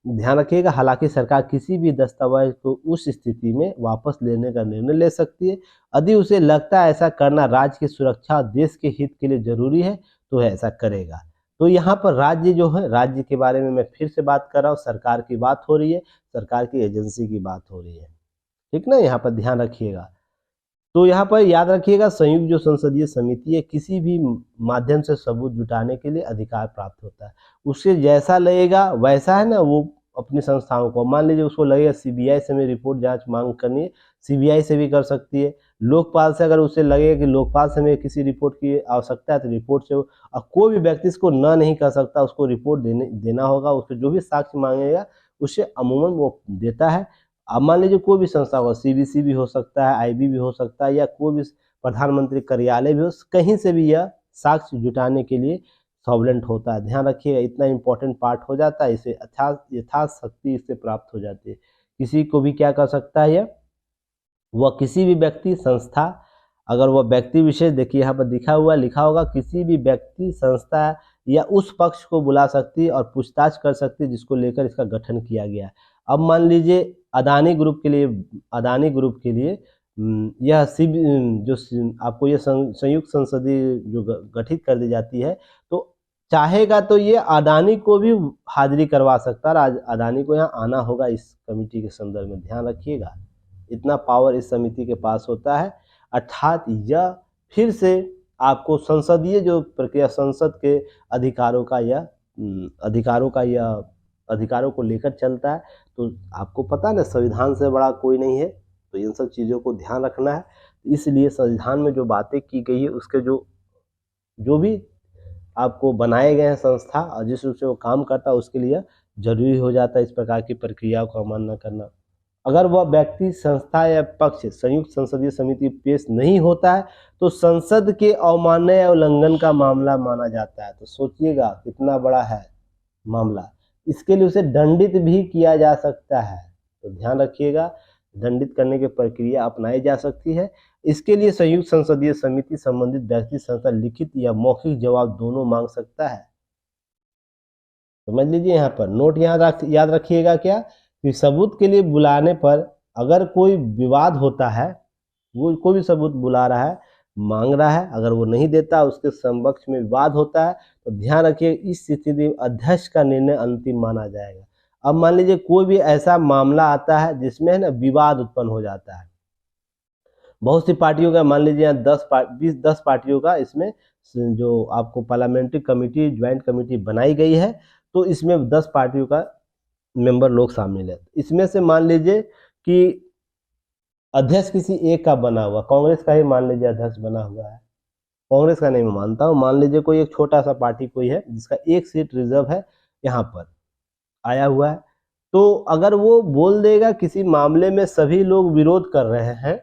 ध्यान रखिएगा, हालांकि सरकार किसी भी दस्तावेज को उस स्थिति में वापस लेने का निर्णय ले सकती है यदि उसे लगता है ऐसा करना राज्य की सुरक्षा और देश के हित के लिए जरूरी है, तो ऐसा करेगा। तो यहाँ पर राज्य जो है, राज्य के बारे में मैं फिर से बात कर रहा हूँ, सरकार की बात हो रही है, सरकार की एजेंसी की बात हो रही है, ठीक ना, यहाँ पर ध्यान रखिएगा। तो यहाँ पर याद रखिएगा, संयुक्त जो संसदीय समिति है किसी भी माध्यम से सबूत जुटाने के लिए अधिकार प्राप्त होता है। उससे जैसा लगेगा वैसा है ना, वो अपनी संस्थाओं को, मान लीजिए उसको लगेगा सीबीआई से हमें रिपोर्ट जांच मांग करनी है, सीबीआई से भी कर सकती है। लोकपाल से अगर उसे लगेगा कि लोकपाल से हमें किसी रिपोर्ट की आवश्यकता है तो रिपोर्ट से, और कोई भी व्यक्ति इसको न नहीं कर सकता, उसको रिपोर्ट देना होगा। उससे जो भी साक्ष्य मांगेगा उससे अमूमन वो देता है। अब मान लीजिए कोई भी संस्था हो, सीबीसी भी हो सकता है, आईबी भी हो सकता है, या कोई भी प्रधानमंत्री कार्यालय भी हो, कहीं से भी यह साक्ष्य जुटाने के लिए सॉवलेंट होता है। ध्यान रखिएगा, इतना इंपॉर्टेंट पार्ट हो जाता है, इसे यथाशक्ति इससे प्राप्त हो जाती है। किसी को भी क्या कर सकता है, यह वह किसी भी व्यक्ति संस्था, अगर वह व्यक्ति विशेष, देखिए यहाँ पर लिखा होगा, किसी भी व्यक्ति संस्था या उस पक्ष को बुला सकती है और पूछताछ कर सकती है जिसको लेकर इसका गठन किया गया है। अब मान लीजिए अदानी ग्रुप के लिए यह आपको ये संयुक्त संसदीय जो गठित कर दी जाती है, तो चाहेगा तो ये अदानी को भी हाजिरी करवा सकता है। अदानी को यहाँ आना होगा इस कमेटी के संदर्भ में, ध्यान रखिएगा। इतना पावर इस समिति के पास होता है। अर्थात यह फिर से आपको संसदीय जो प्रक्रिया, संसद के अधिकारों को लेकर चलता है। तो आपको पता है ना, संविधान से बड़ा कोई नहीं है, तो इन सब चीज़ों को ध्यान रखना है। इसलिए संविधान में जो बातें की गई है उसके जो भी आपको बनाए गए हैं संस्था और जिस रूप से वो काम करता है उसके लिए जरूरी हो जाता है इस प्रकार की प्रक्रियाओं का अमान्य करना। अगर वह व्यक्ति, संस्था या पक्ष संयुक्त संसदीय समिति पेश नहीं होता है तो संसद के अवमानना या उल्लंघन का मामला माना जाता है। तो सोचिएगा कितना बड़ा है मामला। इसके लिए उसे दंडित भी किया जा सकता है, तो ध्यान रखिएगा, दंडित करने की प्रक्रिया अपनाई जा सकती है। इसके लिए संयुक्त संसदीय समिति संबंधित व्यक्ति, संस्था लिखित या मौखिक जवाब दोनों मांग सकता है। समझ लीजिए, यहाँ पर नोट याद रखिएगा क्या, कि सबूत के लिए बुलाने पर अगर कोई विवाद होता है, वो कोई भी सबूत बुला रहा है, मांग रहा है, अगर वो नहीं देता, उसके समक्ष में विवाद होता है, तो ध्यान रखिए इस स्थिति में अध्यक्ष का निर्णय अंतिम माना जाएगा। अब मान लीजिए कोई भी ऐसा मामला आता है जिसमें है ना विवाद उत्पन्न हो जाता है, बहुत सी पार्टियों का, मान लीजिए 10 पार्टियों का इसमें जो आपको पार्लियामेंट्री कमेटी, ज्वाइंट कमेटी बनाई गई है, तो इसमें 10 पार्टियों का मेंबर लोग शामिल है। इसमें से मान लीजिए कि अध्यक्ष किसी एक का बना हुआ, कांग्रेस का ही मान लीजिए अध्यक्ष बना हुआ है, कांग्रेस का नहीं मैं मानता हूँ, मान लीजिए कोई एक छोटा सा पार्टी कोई है जिसका एक सीट रिजर्व है, यहाँ पर आया हुआ है, तो अगर वो बोल देगा किसी मामले में सभी लोग विरोध कर रहे हैं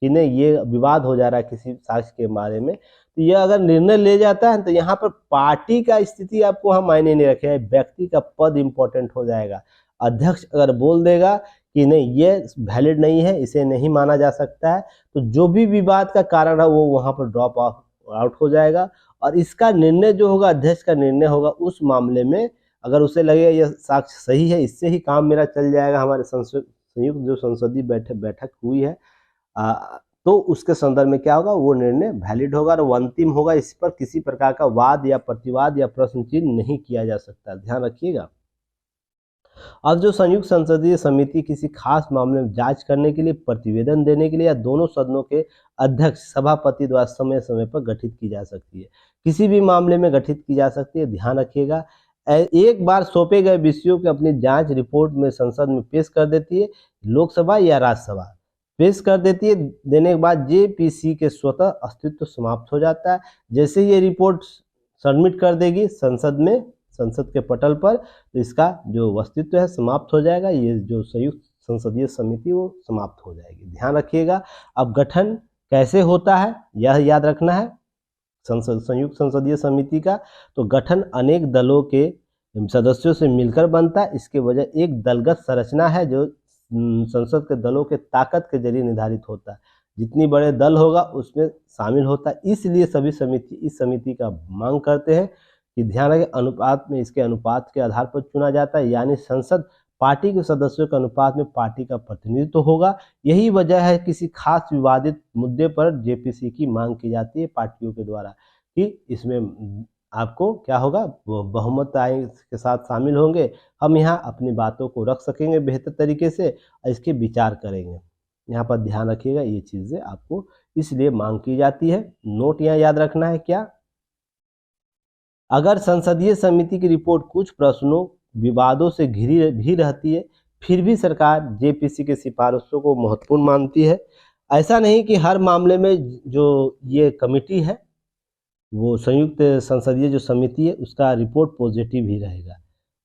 कि नहीं ये विवाद हो जा रहा है किसी साक्ष्य के बारे में, तो यह अगर निर्णय ले जाता है तो यहाँ पर पार्टी का स्थिति आपको वहाँ मायने नहीं रखेगा, व्यक्ति का पद इंपॉर्टेंट हो जाएगा। अध्यक्ष अगर बोल देगा कि नहीं ये वैलिड नहीं है, इसे नहीं माना जा सकता है, तो जो भी विवाद का कारण है वो वहाँ पर ड्रॉप आउट हो जाएगा और इसका निर्णय जो होगा, अध्यक्ष का निर्णय होगा उस मामले में, अगर उसे लगेगा यह साक्ष्य सही है, इससे ही काम मेरा चल जाएगा, हमारे संयुक्त जो संसदीय बैठक हुई है, तो उसके संदर्भ में क्या होगा, वो निर्णय वैलिड होगा और वो अंतिम होगा। इस पर किसी प्रकार का वाद या प्रतिवाद या प्रश्न चिन्ह नहीं किया जा सकता, ध्यान रखिएगा। अब जो संयुक्त संसदीय समिति किसी खास मामले में जांच करने के लिए, प्रतिवेदन देने के लिए या दोनों सदनों के अध्यक्ष, सभापति द्वारा समय समय पर गठित की जा सकती है, किसी भी मामले में गठित की जा सकती है, ध्यान रखिएगा। एक बार सौंपे गए विषयों की अपनी जांच रिपोर्ट में संसद में पेश कर देती है, लोकसभा या राज्यसभा पेश कर देती है, देने के बाद जेपीसी के स्वतः अस्तित्व समाप्त हो जाता है। जैसे ये रिपोर्ट सबमिट कर देगी संसद में, संसद के पटल पर, तो इसका जो अस्तित्व है समाप्त हो जाएगा, ये जो संयुक्त संसदीय समिति वो समाप्त हो जाएगी, ध्यान रखिएगा। अब गठन कैसे होता है यह याद रखना है संयुक्त संसदीय समिति का। तो गठन अनेक दलों के सदस्यों से मिलकर बनता है। इसके वजह एक दलगत संरचना है जो संसद के दलों के ताकत के जरिए निर्धारित होता है, जितनी बड़े दल होगा उसमें शामिल होता है। इसलिए सभी इस समिति का मांग करते हैं कि ध्यान रखें अनुपात में, इसके अनुपात के आधार पर चुना जाता है, यानी संसद पार्टी के सदस्यों के अनुपात में पार्टी का प्रतिनिधित्व होगा। यही वजह है किसी खास विवादित मुद्दे पर जेपीसी की मांग की जाती है पार्टियों के द्वारा कि इसमें आपको क्या होगा, बहुमत के साथ शामिल होंगे, हम यहाँ अपनी बातों को रख सकेंगे बेहतर तरीके से और इसके विचार करेंगे। यहाँ पर ध्यान रखिएगा, ये चीज़ें आपको इसलिए मांग की जाती है। नोट यहाँ याद रखना है क्या, अगर संसदीय समिति की रिपोर्ट कुछ प्रश्नों, विवादों से घिरी रहती है, फिर भी सरकार जेपीसी के सिफारिशों को महत्वपूर्ण मानती है। ऐसा नहीं कि हर मामले में जो ये कमेटी है, वो संयुक्त संसदीय जो समिति है, उसका रिपोर्ट पॉजिटिव ही रहेगा।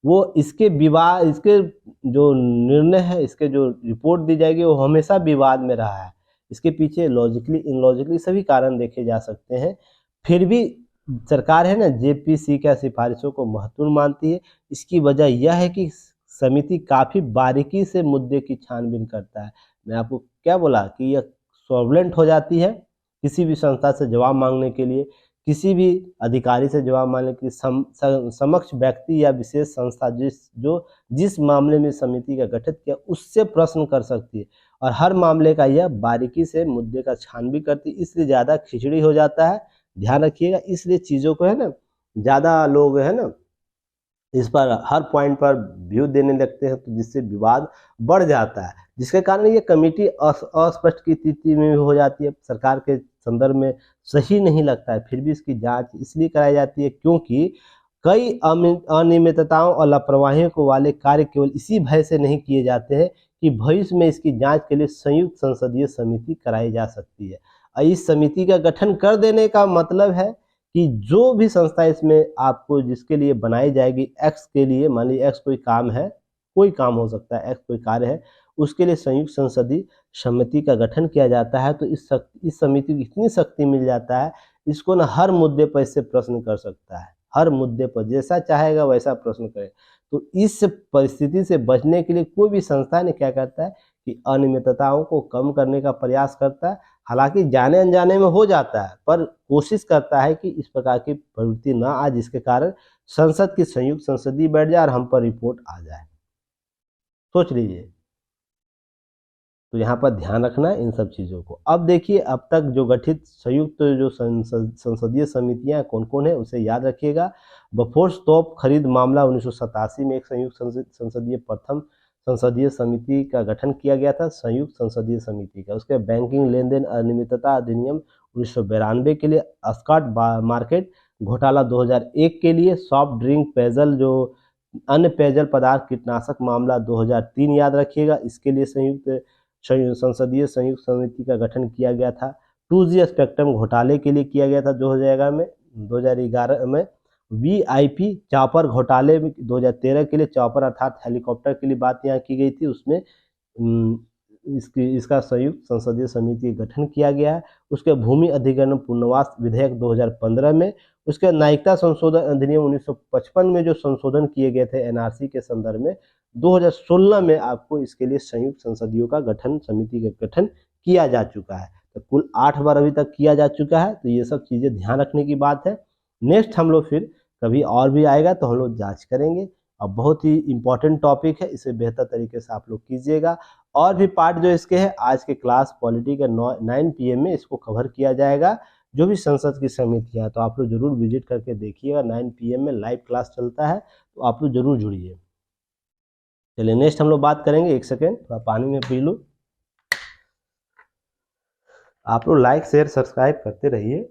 वो इसके जो निर्णय है, इसके जो रिपोर्ट दी जाएगी वो हमेशा विवाद में रहा है। इसके पीछे लॉजिकली, इनलॉजिकली सभी कारण देखे जा सकते हैं। फिर भी सरकार है ना, जेपीसी का सिफारिशों को महत्वपूर्ण मानती है। इसकी वजह यह है कि समिति काफ़ी बारीकी से मुद्दे की छानबीन करता है। मैं आपको क्या बोला कि यह सॉल्वेंट हो जाती है किसी भी संस्था से जवाब मांगने के लिए, किसी भी अधिकारी से जवाब मांगने के लिए समक्ष व्यक्ति या विशेष संस्था जिस मामले में समिति का गठन किया उससे प्रश्न कर सकती है, और हर मामले का यह बारीकी से मुद्दे का छानबीन करती है, इसलिए ज़्यादा खिचड़ी हो जाता है, ध्यान रखिएगा। इसलिए चीज़ों को है ना, ज़्यादा लोग है ना इस पर हर पॉइंट पर व्यू देने लगते हैं, तो जिससे विवाद बढ़ जाता है, जिसके कारण ये कमेटी अस्पष्ट की स्थिति में हो जाती है, सरकार के संदर्भ में सही नहीं लगता है। फिर भी इसकी जांच इसलिए कराई जाती है क्योंकि कई अनियमितताओं और लापरवाहियों को वाले कार्य केवल इसी भय से नहीं किए जाते हैं कि भविष्य में इसकी जांच के लिए संयुक्त संसदीय समिति कराई जा सकती है। और इस समिति का गठन कर देने का मतलब है कि जो भी संस्था इसमें आपको जिसके लिए बनाई जाएगी, एक्स के लिए, मान लीजिए एक्स कोई काम है, कोई काम हो सकता है, एक्स कोई कार्य है, उसके लिए संयुक्त संसदीय समिति का गठन किया जाता है, तो इस समिति को इतनी शक्ति मिल जाता है, इसको ना हर मुद्दे पर इससे प्रश्न कर सकता है, हर मुद्दे पर जैसा चाहेगा वैसा प्रश्न करे। तो इस परिस्थिति से बचने के लिए कोई भी संस्था ने क्या करता है कि अनियमितताओं को कम करने का प्रयास करता है, हालांकि जाने अनजाने में हो जाता है, पर कोशिश करता है कि इस प्रकार की प्रवृत्ति ना आए, जिसके कारण संसद की संयुक्त संसदीय बैठ जाए और हम पर रिपोर्ट आ जाए। सोच लीजिए। तो यहाँ पर ध्यान रखना है इन सब चीज़ों को। अब देखिए, अब तक जो गठित संयुक्त जो संसदीय समितियाँ कौन कौन है उसे याद रखिएगा। बफोर्स तोप खरीद मामला 1987 में एक संयुक्त संसदीय प्रथम संसदीय समिति का गठन किया गया था, संयुक्त संसदीय समिति का। उसके बैंकिंग लेन देन अनियमितता अधिनियम 1992 के लिए, स्कॉट मार्केट घोटाला 2001 के लिए, सॉफ्ट ड्रिंक पेयजल जो अन्य पेयजल पदार्थ कीटनाशक मामला 2003 याद रखिएगा, इसके लिए संसदीय संयुक्त समिति का गठन किया गया था। 2G स्पेक्ट्रम घोटाले के लिए किया गया था 2011 में। VIP चॉपर घोटाले में 2013 के लिए, चॉपर अर्थात हेलीकॉप्टर के लिए बात यहाँ की गई थी, उसमें इसका संयुक्त संसदीय समिति का गठन किया गया है। उसके भूमि अधिग्रहण पुनर्वास विधेयक 2015 में, उसके नागरिकता संशोधन अधिनियम 1955 में जो संशोधन किए गए थे NRC के संदर्भ में, 2016 में आपको इसके लिए संयुक्त संसदीयों का गठन, समिति का गठन किया जा चुका है। तो कुल 8 बार अभी तक किया जा चुका है। तो ये सब चीज़ें ध्यान रखने की बात है। नेक्स्ट हम लोग फिर कभी और भी आएगा तो हम लोग जांच करेंगे। अब बहुत ही इंपॉर्टेंट टॉपिक है, इसे बेहतर तरीके से आप लोग कीजिएगा। और भी पार्ट जो इसके है, आज के क्लास पॉलिटी के 9 PM में इसको कवर किया जाएगा, जो भी संसद की समितियाँ। तो आप लोग जरूर विजिट करके देखिएगा, 9 PM में लाइव क्लास चलता है, तो आप लोग जरूर जुड़िए। चलिए नेक्स्ट हम लोग बात करेंगे। एक सेकेंड, थोड़ा पानी में पी लूँ। आप लोग लाइक शेयर सब्सक्राइब करते रहिए,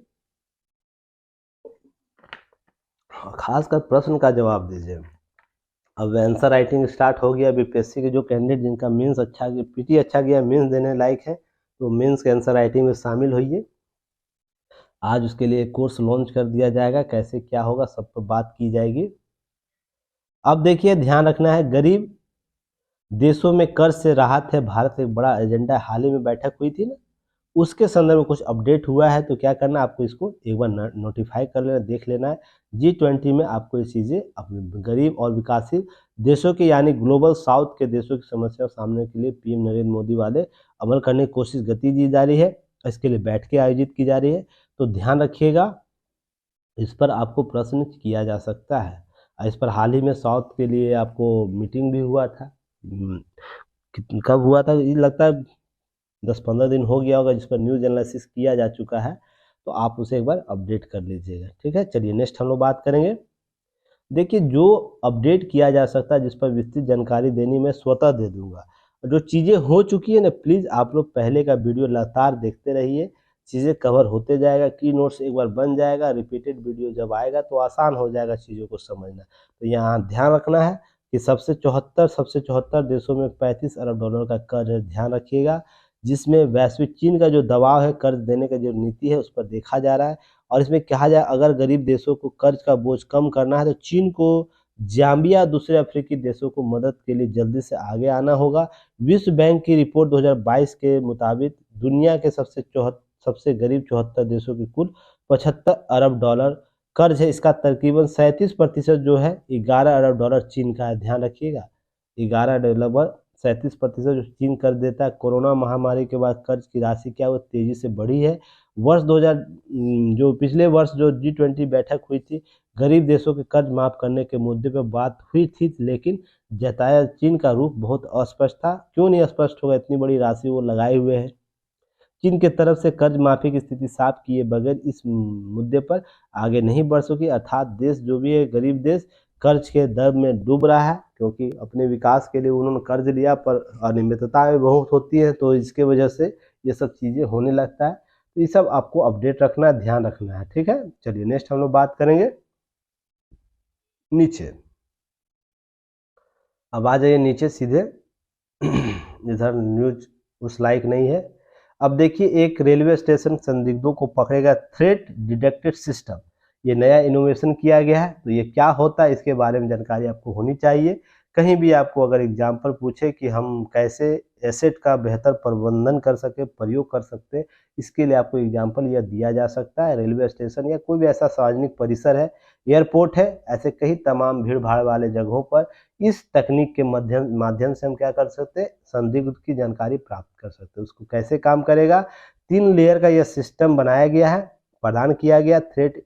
खासकर प्रश्न का जवाब दीजिए। अब आंसर राइटिंग स्टार्ट हो गया। BPSC के जो कैंडिडेट जिनका मेंस अच्छा गया, PT अच्छा गया, मेंस देने लायक है, तो मेंस के आंसर राइटिंग में शामिल होइए। आज उसके लिए कोर्स लॉन्च कर दिया जाएगा, कैसे क्या होगा सब पर बात की जाएगी। अब देखिए, ध्यान रखना है, गरीब देशों में कर्ज से राहत है भारत एक बड़ा एजेंडा। हाल ही में बैठक हुई थी ना, उसके संदर्भ में कुछ अपडेट हुआ है, तो क्या करना है आपको, इसको एक बार नोटिफाई कर लेना, देख लेना है। G20 में आपको ये चीज़ें अपने गरीब और विकासशील देशों के यानी ग्लोबल साउथ के देशों की समस्या सामने के लिए PM नरेंद्र मोदी वाले अमल करने की कोशिश गति दी जा रही है। इसके लिए बैठकें आयोजित की जा रही है, तो ध्यान रखिएगा, इस पर आपको प्रश्न किया जा सकता है। इस पर हाल ही में साउथ के लिए आपको मीटिंग भी हुआ था। कब हुआ था, ये लगता है 10-15 दिन हो गया होगा, जिस पर न्यूज़ एनालिसिस किया जा चुका है, तो आप उसे एक बार अपडेट कर लीजिएगा। ठीक है, चलिए नेक्स्ट हम लोग बात करेंगे। देखिए, जो अपडेट किया जा सकता है, जिस पर विस्तृत जानकारी देनी मैं स्वतः दे दूंगा। जो चीज़ें हो चुकी है ना, प्लीज़ आप लोग पहले का वीडियो लगातार देखते रहिए, चीज़ें कवर होते जाएगा, की नोट्स एक बार बन जाएगा, रिपीटेड वीडियो जब आएगा तो आसान हो जाएगा चीज़ों को समझना। तो यहाँ ध्यान रखना है कि सबसे 74 देशों में $35 अरब का कर्ज है, ध्यान रखिएगा, जिसमें वैश्विक चीन का जो दबाव है, कर्ज देने का जो नीति है, उस पर देखा जा रहा है। और इसमें कहा जाए, अगर गरीब देशों को कर्ज का बोझ कम करना है तो चीन को, जाम्बिया, दूसरे अफ्रीकी देशों को मदद के लिए जल्दी से आगे आना होगा। विश्व बैंक की रिपोर्ट 2022 के मुताबिक दुनिया के सबसे गरीब 74 देशों की कुल $75 अरब कर्ज है। इसका तकरीबन 37% जो है $11 अरब चीन का है, ध्यान रखिएगा। 37% जो चीन कर्ज देता है। कोरोना महामारी के बाद कर्ज की राशि क्या वो तेजी से बढ़ी है। वर्ष 2000 जो पिछले वर्ष जो G20 बैठक हुई थी, गरीब देशों के कर्ज माफ करने के मुद्दे पर बात हुई थी, लेकिन जताया चीन का रुख बहुत अस्पष्ट था। क्यों नहीं स्पष्ट होगा, इतनी बड़ी राशि वो लगाए हुए हैं। चीन की तरफ से कर्ज माफी की स्थिति साफ किए बगैर इस मुद्दे पर आगे नहीं बढ़ सकी, अर्थात देश जो भी है, गरीब देश कर्ज के दर में डूब रहा है, क्योंकि अपने विकास के लिए उन्होंने कर्ज लिया, पर अनियमितताएं बहुत होती है, तो इसके वजह से ये सब चीज़ें होने लगता है। तो ये सब आपको अपडेट रखना है, ध्यान रखना है, ठीक है। चलिए नेक्स्ट हम लोग बात करेंगे नीचे। अब आ जाइए नीचे सीधे इधर न्यूज उस लायक नहीं है। अब देखिए, एक रेलवे स्टेशन संदिग्धों को पकड़ेगा थ्रेट डिटेक्टेड सिस्टम, ये नया इनोवेशन किया गया है। तो ये क्या होता है, इसके बारे में जानकारी आपको होनी चाहिए। कहीं भी आपको अगर एग्जाम्पल पूछे कि हम कैसे एसेट का बेहतर प्रबंधन कर सके, प्रयोग कर सकते, इसके लिए आपको एग्जाम्पल यह दिया जा सकता है। रेलवे स्टेशन या कोई भी ऐसा सार्वजनिक परिसर है, एयरपोर्ट है, ऐसे कई तमाम भीड़ भाड़ वाले जगहों पर इस तकनीक के माध्यम से हम क्या कर सकते हैं, संदिग्ध की जानकारी प्राप्त कर सकते हैं। उसको कैसे काम करेगा, 3 लेयर का यह सिस्टम बनाया गया है, प्रदान किया गया थ्रेट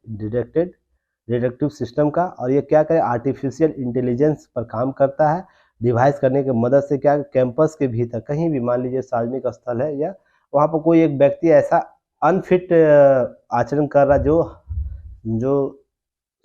डिटेक्टिव सिस्टम का। और ये क्या करे, आर्टिफिशियल इंटेलिजेंस पर काम करता है। डिवाइस करने की मदद से क्या, कैंपस के भीतर कहीं भी, मान लीजिए सार्वजनिक स्थल है या वहाँ पर कोई एक व्यक्ति ऐसा अनफिट आचरण कर रहा जो जो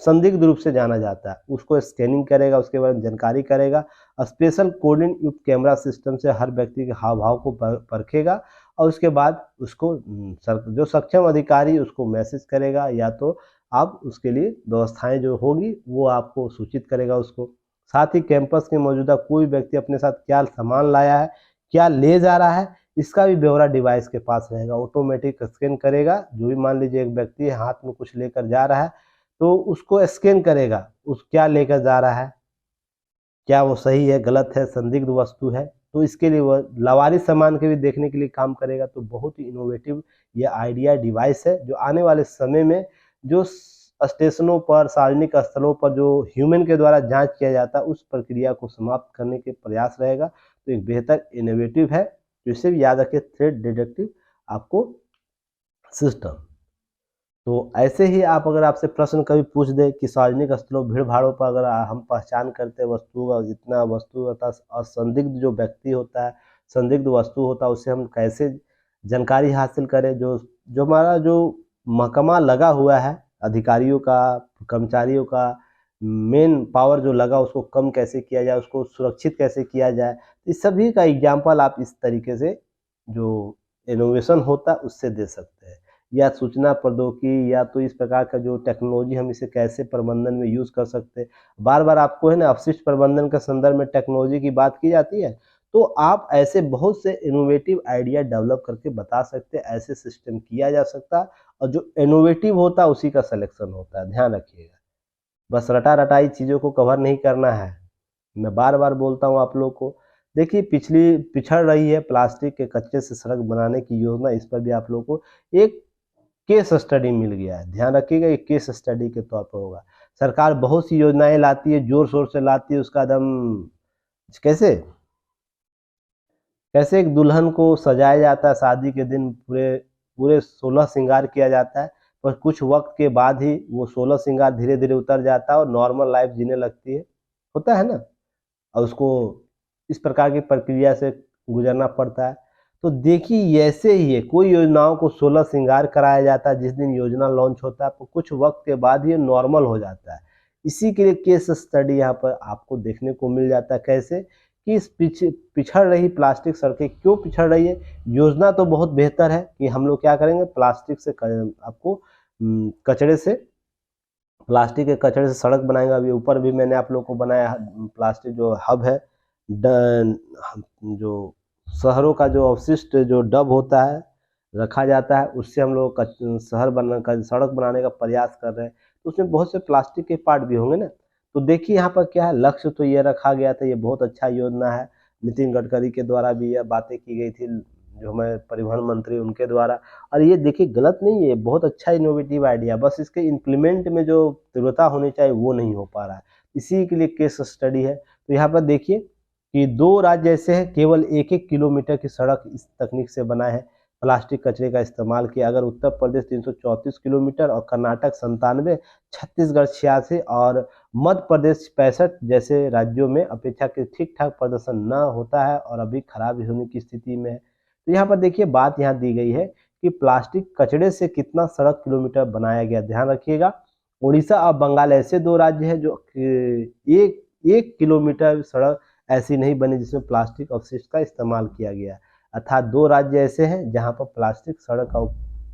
संदिग्ध रूप से जाना जाता है, उसको स्कैनिंग करेगा, उसके बारे में जानकारी करेगा। स्पेशल कोडिंग युक्त कैमरा सिस्टम से हर व्यक्ति के हाव भाव को परखेगा, और उसके बाद उसको जो सक्षम अधिकारी उसको मैसेज करेगा, या तो आप उसके लिए व्यवस्थाएं जो होगी वो आपको सूचित करेगा उसको। साथ ही कैंपस के मौजूदा कोई व्यक्ति अपने साथ क्या सामान लाया है, क्या ले जा रहा है, इसका भी ब्यौरा डिवाइस के पास रहेगा। ऑटोमेटिक स्कैन करेगा, जो भी मान लीजिए एक व्यक्ति हाथ में कुछ लेकर जा रहा है, तो उसको स्कैन करेगा, उस क्या लेकर जा रहा है, क्या वो सही है, गलत है, संदिग्ध वस्तु है, तो इसके लिए वह लावारिस सामान के भी देखने के लिए काम करेगा। तो बहुत ही इनोवेटिव ये आइडिया डिवाइस है, जो आने वाले समय में जो स्टेशनों पर, सार्वजनिक स्थलों पर जो ह्यूमन के द्वारा जांच किया जाता है, उस प्रक्रिया को समाप्त करने के प्रयास रहेगा। तो एक बेहतर इनोवेटिव है, तो इसे भी याद रखिए, थ्रेट डिटेक्टिव आपको सिस्टम। तो ऐसे ही आप, अगर आपसे प्रश्न कभी पूछ दे कि सार्वजनिक स्थलों, भीड़ भाड़ों पर अगर हम पहचान करते वस्तु का, जितना वस्तु होता है और संदिग्ध जो व्यक्ति होता है, संदिग्ध वस्तु होता है, उससे हम कैसे जानकारी हासिल करें। जो जो हमारा जो महकमा लगा हुआ है, अधिकारियों का, कर्मचारियों का मेन पावर जो लगा, उसको कम कैसे किया जाए, उसको सुरक्षित कैसे किया जाए, इस सभी का एग्जाम्पल आप इस तरीके से जो इनोवेशन होता है उससे दे सकते हैं। या सूचना प्रौद्योगिकी, या तो इस प्रकार का जो टेक्नोलॉजी, हम इसे कैसे प्रबंधन में यूज़ कर सकते हैं। बार बार आपको है ना, अपशिष्ट प्रबंधन के संदर्भ में टेक्नोलॉजी की बात की जाती है, तो आप ऐसे बहुत से इनोवेटिव आइडिया डेवलप करके बता सकते हैं, ऐसे सिस्टम किया जा सकता है। और जो इनोवेटिव होता है उसी का सिलेक्शन होता है, ध्यान रखिएगा। बस रटा रटाई चीज़ों को कवर नहीं करना है। मैं बार बार बोलता हूँ आप लोग को। देखिए, पिछड़ रही है प्लास्टिक के कचरे से सड़क बनाने की योजना, इस पर भी आप लोग को एक केस स्टडी मिल गया है, ध्यान रखिएगा, ये केस स्टडी के तौर पर होगा। सरकार बहुत सी योजनाएं लाती है, जोर शोर से लाती है, उसका एकदम कैसे कैसे एक दुल्हन को सजाया जाता है, शादी के दिन पूरे पूरे 16 श्रृंगार किया जाता है, पर कुछ वक्त के बाद ही वो 16 श्रृंगार धीरे धीरे उतर जाता है और नॉर्मल लाइफ जीने लगती है, होता है ना। और उसको इस प्रकार की प्रक्रिया से गुजरना पड़ता है। तो देखिए, ऐसे ही है, कोई योजनाओं को 16 श्रृंगार कराया जाता है, जिस दिन योजना लॉन्च होता है, तो कुछ वक्त के बाद ये नॉर्मल हो जाता है। इसी के लिए केस स्टडी यहाँ पर आपको देखने को मिल जाता है, कैसे कि इस पिछड़ रही प्लास्टिक सड़कें क्यों पिछड़ रही है। योजना तो बहुत बेहतर है कि हम लोग क्या करेंगे, प्लास्टिक से आपको कचरे से, प्लास्टिक के कचरे से सड़क बनाएंगे। अभी ऊपर भी मैंने आप लोग को बनाया प्लास्टिक जो हब है, जो शहरों का जो अवशिष्ट जो डब होता है, रखा जाता है, उससे हम लोग शहर बना का सड़क बनाने का प्रयास कर रहे हैं। तो उसमें बहुत से प्लास्टिक के पार्ट भी होंगे ना। तो देखिए यहाँ पर क्या है, लक्ष्य तो ये रखा गया था, ये बहुत अच्छा योजना है। नितिन गडकरी के द्वारा भी यह बातें की गई थी, जो हमारे परिवहन मंत्री उनके द्वारा। और ये देखिए गलत नहीं है, बहुत अच्छा इनोवेटिव आइडिया, बस इसके इम्प्लीमेंट में जो तीव्रता होनी चाहिए वो नहीं हो पा रहा है। इसी के लिए केस स्टडी है। तो यहाँ पर देखिए कि 2 राज्य ऐसे हैं, केवल 1-1 किलोमीटर की सड़क इस तकनीक से बना है। प्लास्टिक कचरे का इस्तेमाल किया। अगर उत्तर प्रदेश 334 किलोमीटर और कर्नाटक 97, छत्तीसगढ़ 86 और मध्य प्रदेश 65 जैसे राज्यों में अपेक्षाकृत ठीक ठाक प्रदर्शन न होता है और अभी खराब होने की स्थिति में है। तो यहाँ पर देखिए बात यहाँ दी गई है कि प्लास्टिक कचरे से कितना सड़क किलोमीटर बनाया गया। ध्यान रखिएगा, उड़ीसा और बंगाल ऐसे दो राज्य हैं जो एक एक किलोमीटर सड़क ऐसी नहीं बनी जिसमें प्लास्टिक अवशिष्ट का इस्तेमाल किया गया। अर्थात दो राज्य ऐसे हैं जहां पर प्लास्टिक सड़क का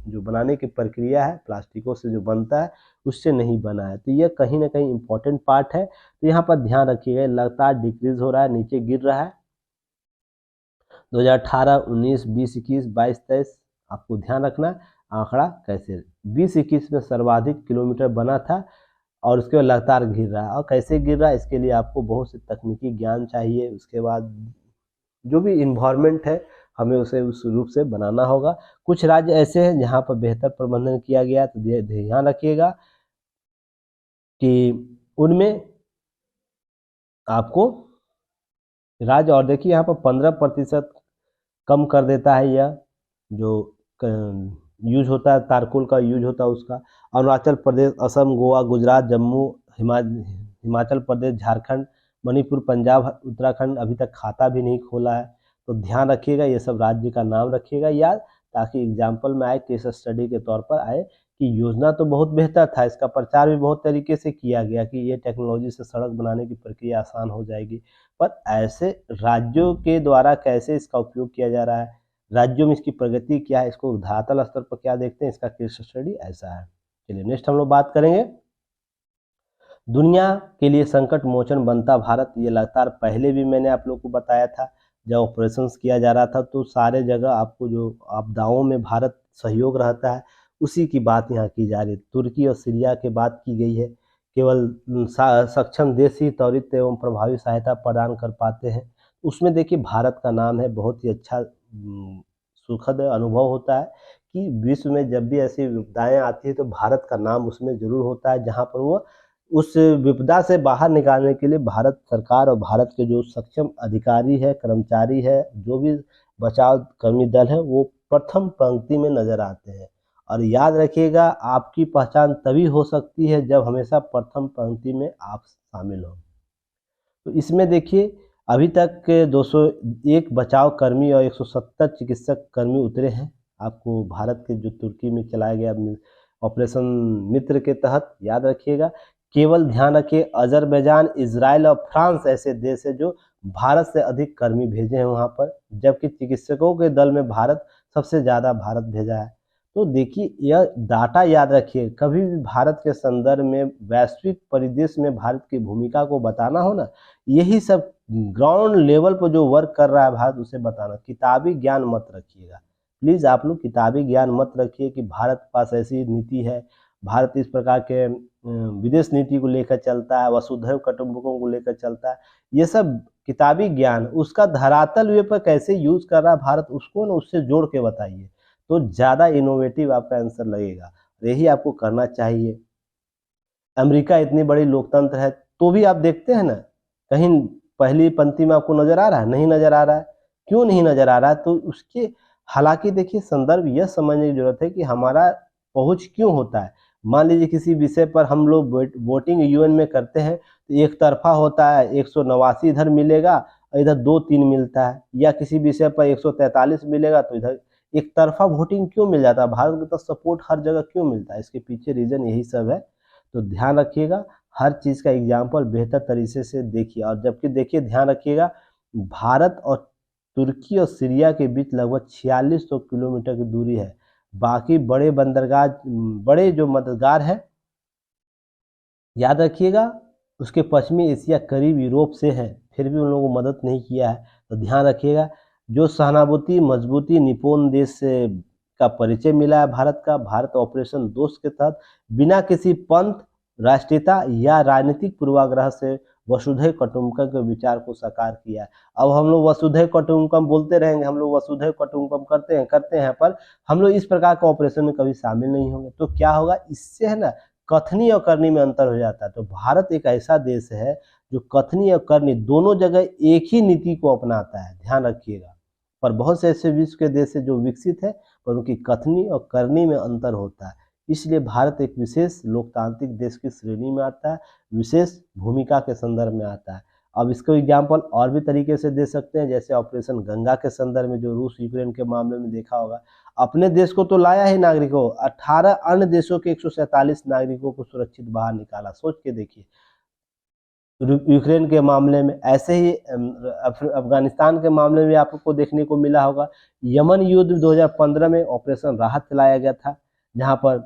जो बनाने की प्रक्रिया है प्लास्टिकों से जो बनता है उससे नहीं बना है। तो यह कहीं ना कहीं इम्पोर्टेंट पार्ट है। तो यहाँ पर ध्यान रखिएगा, लगातार डिक्रीज हो रहा है, नीचे गिर रहा है। 2018, 19, 20, 21, 22, 23 आपको ध्यान रखना है आंकड़ा कैसे 20-21 में सर्वाधिक किलोमीटर बना था और उसके बाद लगातार गिर रहा है। और कैसे गिर रहा है इसके लिए आपको बहुत से तकनीकी ज्ञान चाहिए। उसके बाद जो भी इन्वायरमेंट है हमें उसे उस रूप से बनाना होगा। कुछ राज्य ऐसे हैं जहाँ पर बेहतर प्रबंधन किया गया, तो ध्यान रखिएगा कि उनमें आपको राज्य, और देखिए यहाँ पर 15% कम कर देता है यह जो यूज होता है, तारकोल का यूज होता है उसका। अरुणाचल प्रदेश, असम, गोवा, गुजरात, जम्मू, हिमाचल प्रदेश, झारखंड, मणिपुर, पंजाब, उत्तराखंड अभी तक खाता भी नहीं खोला है। तो ध्यान रखिएगा, ये सब राज्य का नाम रखिएगा याद, ताकि एग्जाम्पल में आए, केस स्टडी के तौर पर आए कि योजना तो बहुत बेहतर था, इसका प्रचार भी बहुत तरीके से किया गया कि ये टेक्नोलॉजी से सड़क बनाने की प्रक्रिया आसान हो जाएगी, पर ऐसे राज्यों के द्वारा कैसे इसका उपयोग किया जा रहा है, राज्यों में इसकी प्रगति क्या है, इसको धरातल स्तर पर क्या देखते हैं, इसका केस स्टडी ऐसा है। चलिए नेक्स्ट हम लोग बात करेंगे, दुनिया के लिए संकट मोचन बनता भारत। ये लगातार पहले भी मैंने आप लोग को बताया था, जब ऑपरेशंस किया जा रहा था तो सारे जगह आपको जो आपदाओं में भारत सहयोग रहता है, उसी की बात यहाँ की जा रही है। तुर्की और सीरिया की बात की गई है। केवल सक्षम देश ही त्वरित एवं प्रभावी सहायता प्रदान कर पाते हैं। उसमें देखिए भारत का नाम है, बहुत ही अच्छा सुखद अनुभव होता है कि विश्व में जब भी ऐसी विपदाएं आती है तो भारत का नाम उसमें जरूर होता है, जहाँ पर वो उस विपदा से बाहर निकालने के लिए भारत सरकार और भारत के जो सक्षम अधिकारी है, कर्मचारी है, जो भी बचाव कर्मी दल है, वो प्रथम पंक्ति में नजर आते हैं। और याद रखिएगा, आपकी पहचान तभी हो सकती है जब हमेशा प्रथम पंक्ति में आप शामिल हो। तो इसमें देखिए अभी तक 201 बचाव कर्मी और 170 चिकित्सक कर्मी उतरे हैं। आपको भारत के जो तुर्की में चलाया गया ऑपरेशन मित्र के तहत याद रखिएगा। केवल ध्यान रखिए, अजरबैजान, इजराइल और फ्रांस ऐसे देश है जो भारत से अधिक कर्मी भेजे हैं वहाँ पर, जबकि चिकित्सकों के दल में भारत सबसे ज़्यादा भारत भेजा है। तो देखिए यह डाटा याद रखिए, कभी भी भारत के संदर्भ में वैश्विक परिदृश्य में भारत की भूमिका को बताना हो ना, यही सब ग्राउंड लेवल पर जो वर्क कर रहा है भारत उसे बताना। किताबी ज्ञान मत रखिएगा प्लीज़, आप लोग किताबी ज्ञान मत रखिए कि भारत के पास ऐसी नीति है, भारत इस प्रकार के विदेश नीति को लेकर चलता है, वसुधैव कुटुंबकम को लेकर चलता है। ये सब किताबी ज्ञान, उसका धरातल वे पर कैसे यूज कर रहा है भारत, उसको ना उससे जोड़ के बताइए, तो ज़्यादा इनोवेटिव आपका आंसर लगेगा। यही आपको करना चाहिए। अमेरिका इतनी बड़ी लोकतंत्र है तो भी आप देखते हैं ना, कहीं पहली पंक्ति में आपको नजर आ रहा है? नहीं नजर आ रहा है। क्यों नहीं नजर आ रहा है? तो उसके हालांकि देखिए संदर्भ यह समझने की जरूरत है कि हमारा पहुंच क्यों होता है। मान लीजिए किसी विषय पर हम लोग वोटिंग यूएन में करते हैं तो एक तरफा होता है, 189 इधर मिलेगा, इधर 2-3 मिलता है, या किसी विषय पर 143 मिलेगा तो इधर एक तरफा वोटिंग क्यों मिल जाता है, भारत को तो सपोर्ट हर जगह क्यों मिलता है, इसके पीछे रीजन यही सब है। तो ध्यान रखिएगा, हर चीज़ का एग्जाम्पल बेहतर तरीके से देखिए। और जबकि देखिए ध्यान रखिएगा, भारत और तुर्की और सीरिया के बीच लगभग 4600 किलोमीटर की दूरी है। बाकी बड़े बंदरगाह, बड़े जो मददगार है याद रखिएगा, उसके पश्चिमी एशिया करीब यूरोप से है, फिर भी उन लोगों को मदद नहीं किया है। तो ध्यान रखिएगा, जो सहानुभूति, मजबूती निपुण देश से का परिचय मिला है भारत का, भारत ऑपरेशन दोस्त के तहत बिना किसी पंथ, राष्ट्रीयता या राजनीतिक पूर्वाग्रह से वसुधैव कुटुंबकम के विचार को साकार किया है। अब हम लोग वसुधैव कुटुंबकम बोलते रहेंगे, हम लोग वसुधैव कुटुंबकम करते हैं, पर हम लोग इस प्रकार का ऑपरेशन में कभी शामिल नहीं होंगे। तो क्या होगा इससे, है ना, कथनी और करनी में अंतर हो जाता है। तो भारत एक ऐसा देश है जो कथनी और करनी दोनों जगह एक ही नीति को अपनाता है, ध्यान रखिएगा। पर बहुत से ऐसे विश्व के देश है जो विकसित है पर उनकी कथनी और करनी में अंतर होता है। इसलिए भारत एक विशेष लोकतांत्रिक देश की श्रेणी में आता है, विशेष भूमिका के संदर्भ में आता है। अब इसको एग्जाम्पल और भी तरीके से दे सकते हैं, जैसे ऑपरेशन गंगा के संदर्भ में जो रूस यूक्रेन के मामले में देखा होगा। अपने देश को तो लाया ही नागरिकों, 18 अन्य देशों के 147 नागरिकों को सुरक्षित बाहर निकाला। सोच के देखिए, यूक्रेन के मामले में ऐसे ही अफगानिस्तान के मामले में आपको देखने को मिला होगा। यमन युद्ध 2015 में ऑपरेशन राहत चलाया गया था, जहां पर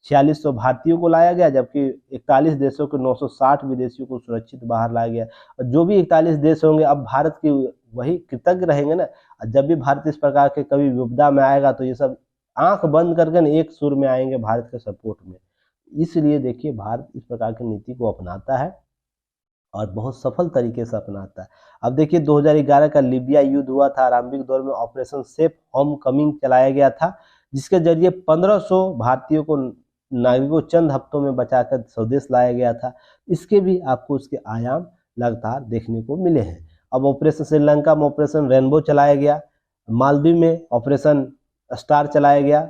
4600 भारतीयों को लाया गया, जबकि 41 देशों के 960 विदेशियों को सुरक्षित बाहर लाया गया। और जो भी 41 देश होंगे, अब भारत की वही कृतज्ञ रहेंगे ना। जब भी भारत इस प्रकार के कभी विपदा में आएगा तो ये सब आंख बंद करके एक सुर में आएंगे भारत के सपोर्ट में। इसलिए देखिए, भारत इस प्रकार की नीति को अपनाता है और बहुत सफल तरीके से अपनाता है। अब देखिए, 2011 का लीबिया युद्ध हुआ था। आरंभिक दौर में ऑपरेशन सेफ होम कमिंग चलाया गया था, जिसके जरिए 1500 भारतीयों को नागरिकों चंद हफ्तों में बचाकर स्वदेश लाया गया था। इसके भी आपको उसके आयाम लगातार देखने को मिले हैं। अब ऑपरेशन श्रीलंका में ऑपरेशन रेनबो चलाया गया, मालदीव में ऑपरेशन स्टार चलाया गया,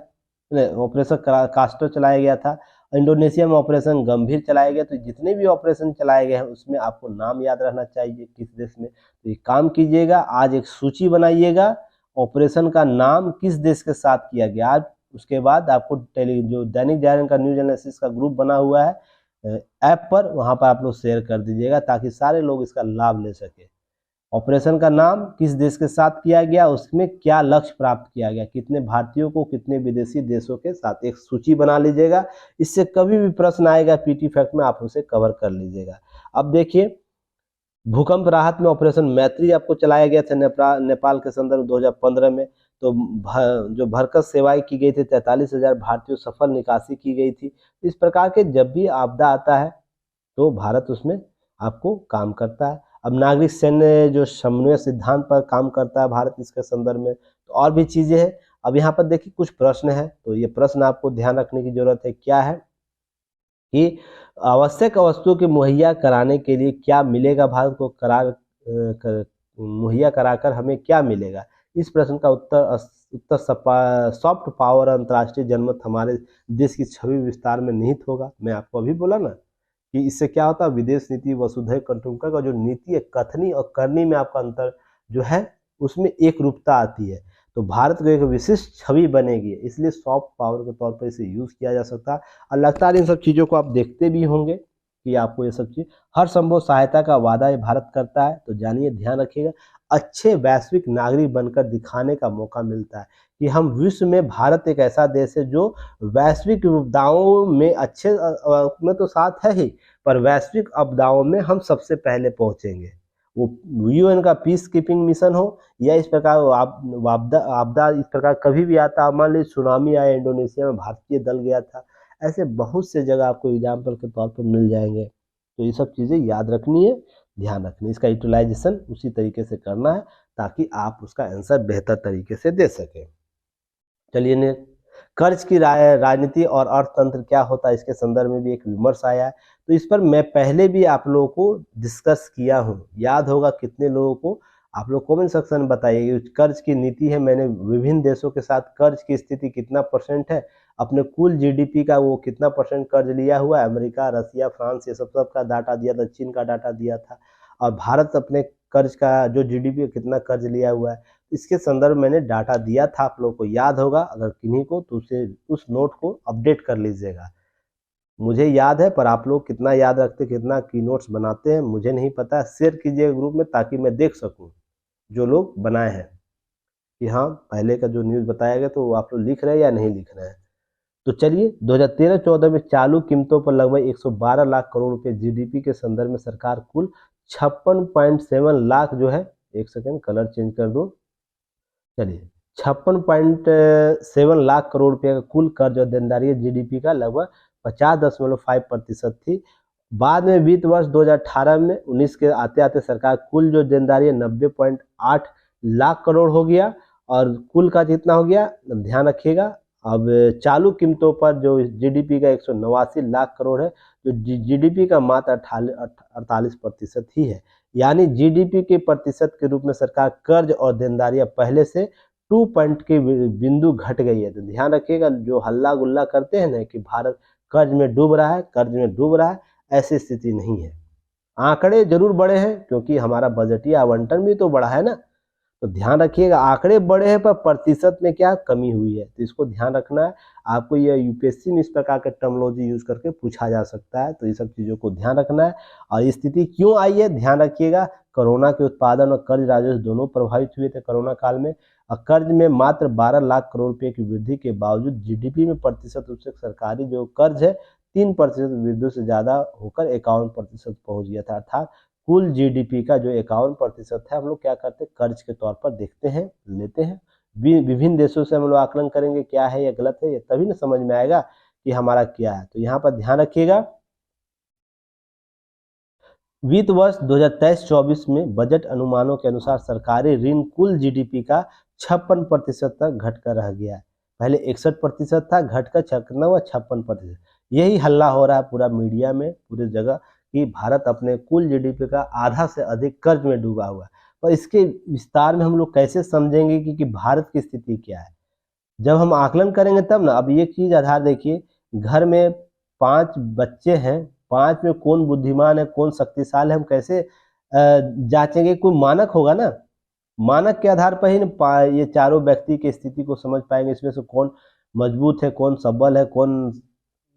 ऑपरेशन कास्टर चलाया गया था, इंडोनेशिया में ऑपरेशन गंभीर चलाया गया। तो जितने भी ऑपरेशन चलाए गए हैं उसमें आपको नाम याद रहना चाहिए किस देश में। तो ये काम कीजिएगा, आज एक सूची बनाइएगा, ऑपरेशन का नाम किस देश के साथ किया गया आज। उसके बाद आपको जो दैनिक जागरण का न्यूज एनालिसिस का ग्रुप बना हुआ है ऐप पर, वहाँ पर आप लोग शेयर कर दीजिएगा ताकि सारे लोग इसका लाभ ले सके। ऑपरेशन का नाम किस देश के साथ किया गया, उसमें क्या लक्ष्य प्राप्त किया गया, कितने भारतीयों को कितने विदेशी देशों के साथ, एक सूची बना लीजिएगा। इससे कभी भी प्रश्न आएगा पीटी फैक्ट में, आप उसे कवर कर लीजिएगा। अब देखिए, भूकंप राहत में ऑपरेशन मैत्री आपको चलाया गया था नेपाल के संदर्भ 2015 में। तो जो भरकस सेवाएं की गई थी, 43,000 भारतीयों सफल निकासी की गई थी। इस प्रकार के जब भी आपदा आता है तो भारत उसमें आपको काम करता है। अब नागरिक सैन्य जो समन्वय सिद्धांत पर काम करता है भारत इसके संदर्भ में। तो और भी चीजें हैं। अब यहाँ पर देखिए कुछ प्रश्न है, तो ये प्रश्न आपको ध्यान रखने की जरूरत है। क्या है कि आवश्यक वस्तुओं के मुहैया कराने के लिए क्या मिलेगा भारत को, मुहैया कराकर हमें क्या मिलेगा। इस प्रश्न का उत्तर सॉफ्ट पावर अंतर्राष्ट्रीय जनमत हमारे देश की छवि विस्तार में निहित होगा। मैं आपको अभी बोला ना कि इससे क्या होता है, विदेश नीति वसुधैव कुटुंबकम का जो नीति है, कथनी और करनी में आपका अंतर जो है उसमें एक रूपता आती है। तो भारत को एक विशिष्ट छवि बनेगी, इसलिए सॉफ्ट पावर के तौर पर इसे यूज किया जा सकता है। और लगता है इन सब चीज़ों को आप देखते भी होंगे कि आपको ये सब चीज़ हर संभव सहायता का वादा ये भारत करता है। तो जानिए, ध्यान रखिएगा, अच्छे वैश्विक नागरिक बनकर दिखाने का मौका मिलता है कि हम विश्व में, भारत एक ऐसा देश है जो वैश्विक विपदाओं में अच्छे में तो साथ है ही, पर वैश्विक आपदाओं में हम सबसे पहले पहुंचेंगे। वो यूएन का पीस कीपिंग मिशन हो या इस प्रकार आपदा इस प्रकार कभी भी आता, मान लीजिए सुनामी आया इंडोनेशिया में, भारतीय दल गया था। ऐसे बहुत से जगह आपको एग्जाम्पल के तौर पर मिल जाएंगे। तो ये सब चीज़ें याद रखनी है, ध्यान रखनी है। इसका यूटिलाइजेशन उसी तरीके से करना है ताकि आप उसका आंसर बेहतर तरीके से दे सकें। चलिए ने कर्ज की राजनीति और अर्थतंत्र क्या होता है, इसके संदर्भ में भी एक विमर्श आया है। तो इस पर मैं पहले भी आप लोगों को डिस्कस किया हूँ, याद होगा कितने लोगों को। आप लोग कमेंट सेक्शन में बताइए। कर्ज की नीति है, मैंने विभिन्न देशों के साथ कर्ज की स्थिति कितना % है, अपने कुल जीडीपी का वो कितना % कर्ज लिया हुआ है, अमेरिका, रसिया, फ्रांस, ये सब का डाटा दिया था, चीन का डाटा दिया था, और भारत अपने कर्ज का जो जीडीपी कितना कर्ज लिया हुआ है, इसके संदर्भ मैंने डाटा दिया था। आप लोगों को याद होगा, अगर किन्हीं को तो उसे उस नोट को अपडेट कर लीजिएगा। मुझे याद है, पर आप लोग कितना याद रखते, कितना की नोट्स बनाते हैं मुझे नहीं पता। शेयर कीजिएगा ग्रुप में ताकि मैं देख सकूं जो लोग बनाए हैं कि हाँ पहले का जो न्यूज़ बताया गया तो आप लोग लिख रहे हैं या नहीं लिख रहे हैं। तो चलिए, 2013-14 में चालू कीमतों पर लगभग 112 लाख करोड़ रुपए जीडीपी के संदर्भ में सरकार कुल 56.7 लाख जो है, एक सेकेंड कलर चेंज कर दूं, चलिए 56.7 लाख करोड़ रुपए का कुल कर्ज और देनदारी जीडीपी का लगभग 50.5% थी। बाद में वित्त वर्ष 2018 में 19 के आते आते सरकार कुल जो देनदारी 90.8 लाख करोड़ हो गया, और कुल का कितना हो गया ध्यान रखिएगा। अब चालू कीमतों पर जो जीडीपी का 189 लाख करोड़ है, जो जीडीपी का मात्र 48% ही है। यानी जीडीपी के प्रतिशत के रूप में सरकार कर्ज और देनदारियां पहले से 2 पॉइंट के बिंदु घट गई है। तो ध्यान रखिएगा, जो हल्ला गुल्ला करते हैं ना कि भारत कर्ज में डूब रहा है, कर्ज में डूब रहा है, ऐसी स्थिति नहीं है। आंकड़े जरूर बड़े हैं क्योंकि हमारा बजटीय आवंटन भी तो बढ़ा है ना। तो ध्यान रखिएगा, आंकड़े बड़े हैं पर प्रतिशत में क्या कमी हुई है, तो इसको ध्यान रखना है। आपको ये यूपीएससी में इस प्रकार के टर्मोलॉजी यूज करके पूछा जा सकता है, तो ये सब चीज़ों को ध्यान रखना है। और स्थिति क्यों आई है, ध्यान रखिएगा, कोरोना के उत्पादन और कर्ज राजस्व दोनों प्रभावित हुए थे कोरोना काल में। और कर्ज में मात्र 12 लाख करोड़ रुपए की वृद्धि के बावजूद जीडीपी में प्रतिशत रूप से सरकारी जो कर्ज है 3% वृद्धि से ज़्यादा होकर 51% पहुँच गया था। अर्थात कुल जीडीपी का जो 51% है, हम लोग क्या करते हैं, कर्ज के तौर पर देखते हैं, लेते हैं। विभिन्न देशों से हम लोग आकलन करेंगे क्या है या गलत है, ये तभी ना समझ में आएगा कि हमारा क्या है। तो यहाँ पर ध्यान रखिएगा, वित्त वर्ष 2023-24 में बजट अनुमानों के अनुसार सरकारी ऋण कुल जीडीपी का 56% तक घटकर रह गया है। पहले 61% था, घटकर 56%। यही हल्ला हो रहा है पूरा मीडिया में, पूरी जगह, कि भारत अपने कुल जीडीपी का आधा से अधिक कर्ज में डूबा हुआ है। पर इसके विस्तार में हम लोग कैसे समझेंगे कि भारत की स्थिति क्या है, जब हम आकलन करेंगे तब ना। अब ये चीज आधार देखिए, घर में 5 बच्चे हैं, 5 में कौन बुद्धिमान है, कौन शक्तिशाली है, हम कैसे जांचेंगे? कोई मानक होगा ना, मानक के आधार पर ही ये चारों व्यक्ति की स्थिति को समझ पाएंगे, इसमें से कौन मजबूत है, कौन सबल है, कौन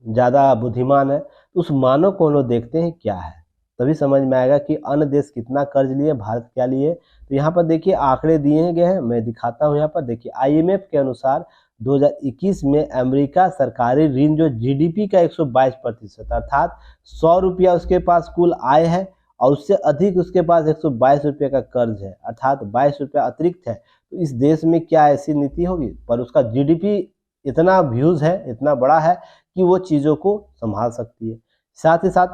ज़्यादा बुद्धिमान है। तो उस मानक को हम लोग देखते हैं क्या है, तभी समझ में आएगा कि अन्य देश कितना कर्ज लिए, भारत क्या लिए। तो यहाँ पर देखिए आंकड़े दिए गए हैं, मैं दिखाता हूँ। यहाँ पर देखिए आईएमएफ के अनुसार 2021 में अमेरिका सरकारी ऋण जो जीडीपी का 122%, अर्थात 100 रुपया उसके पास कुल आय है और उससे अधिक उसके पास 122 रुपये का कर्ज है, अर्थात 22 रुपया अतिरिक्त है। तो इस देश में क्या ऐसी नीति होगी, पर उसका जीडीपी इतना व्यूज है, इतना बड़ा है कि वो चीज़ों को संभाल सकती है। साथ ही साथ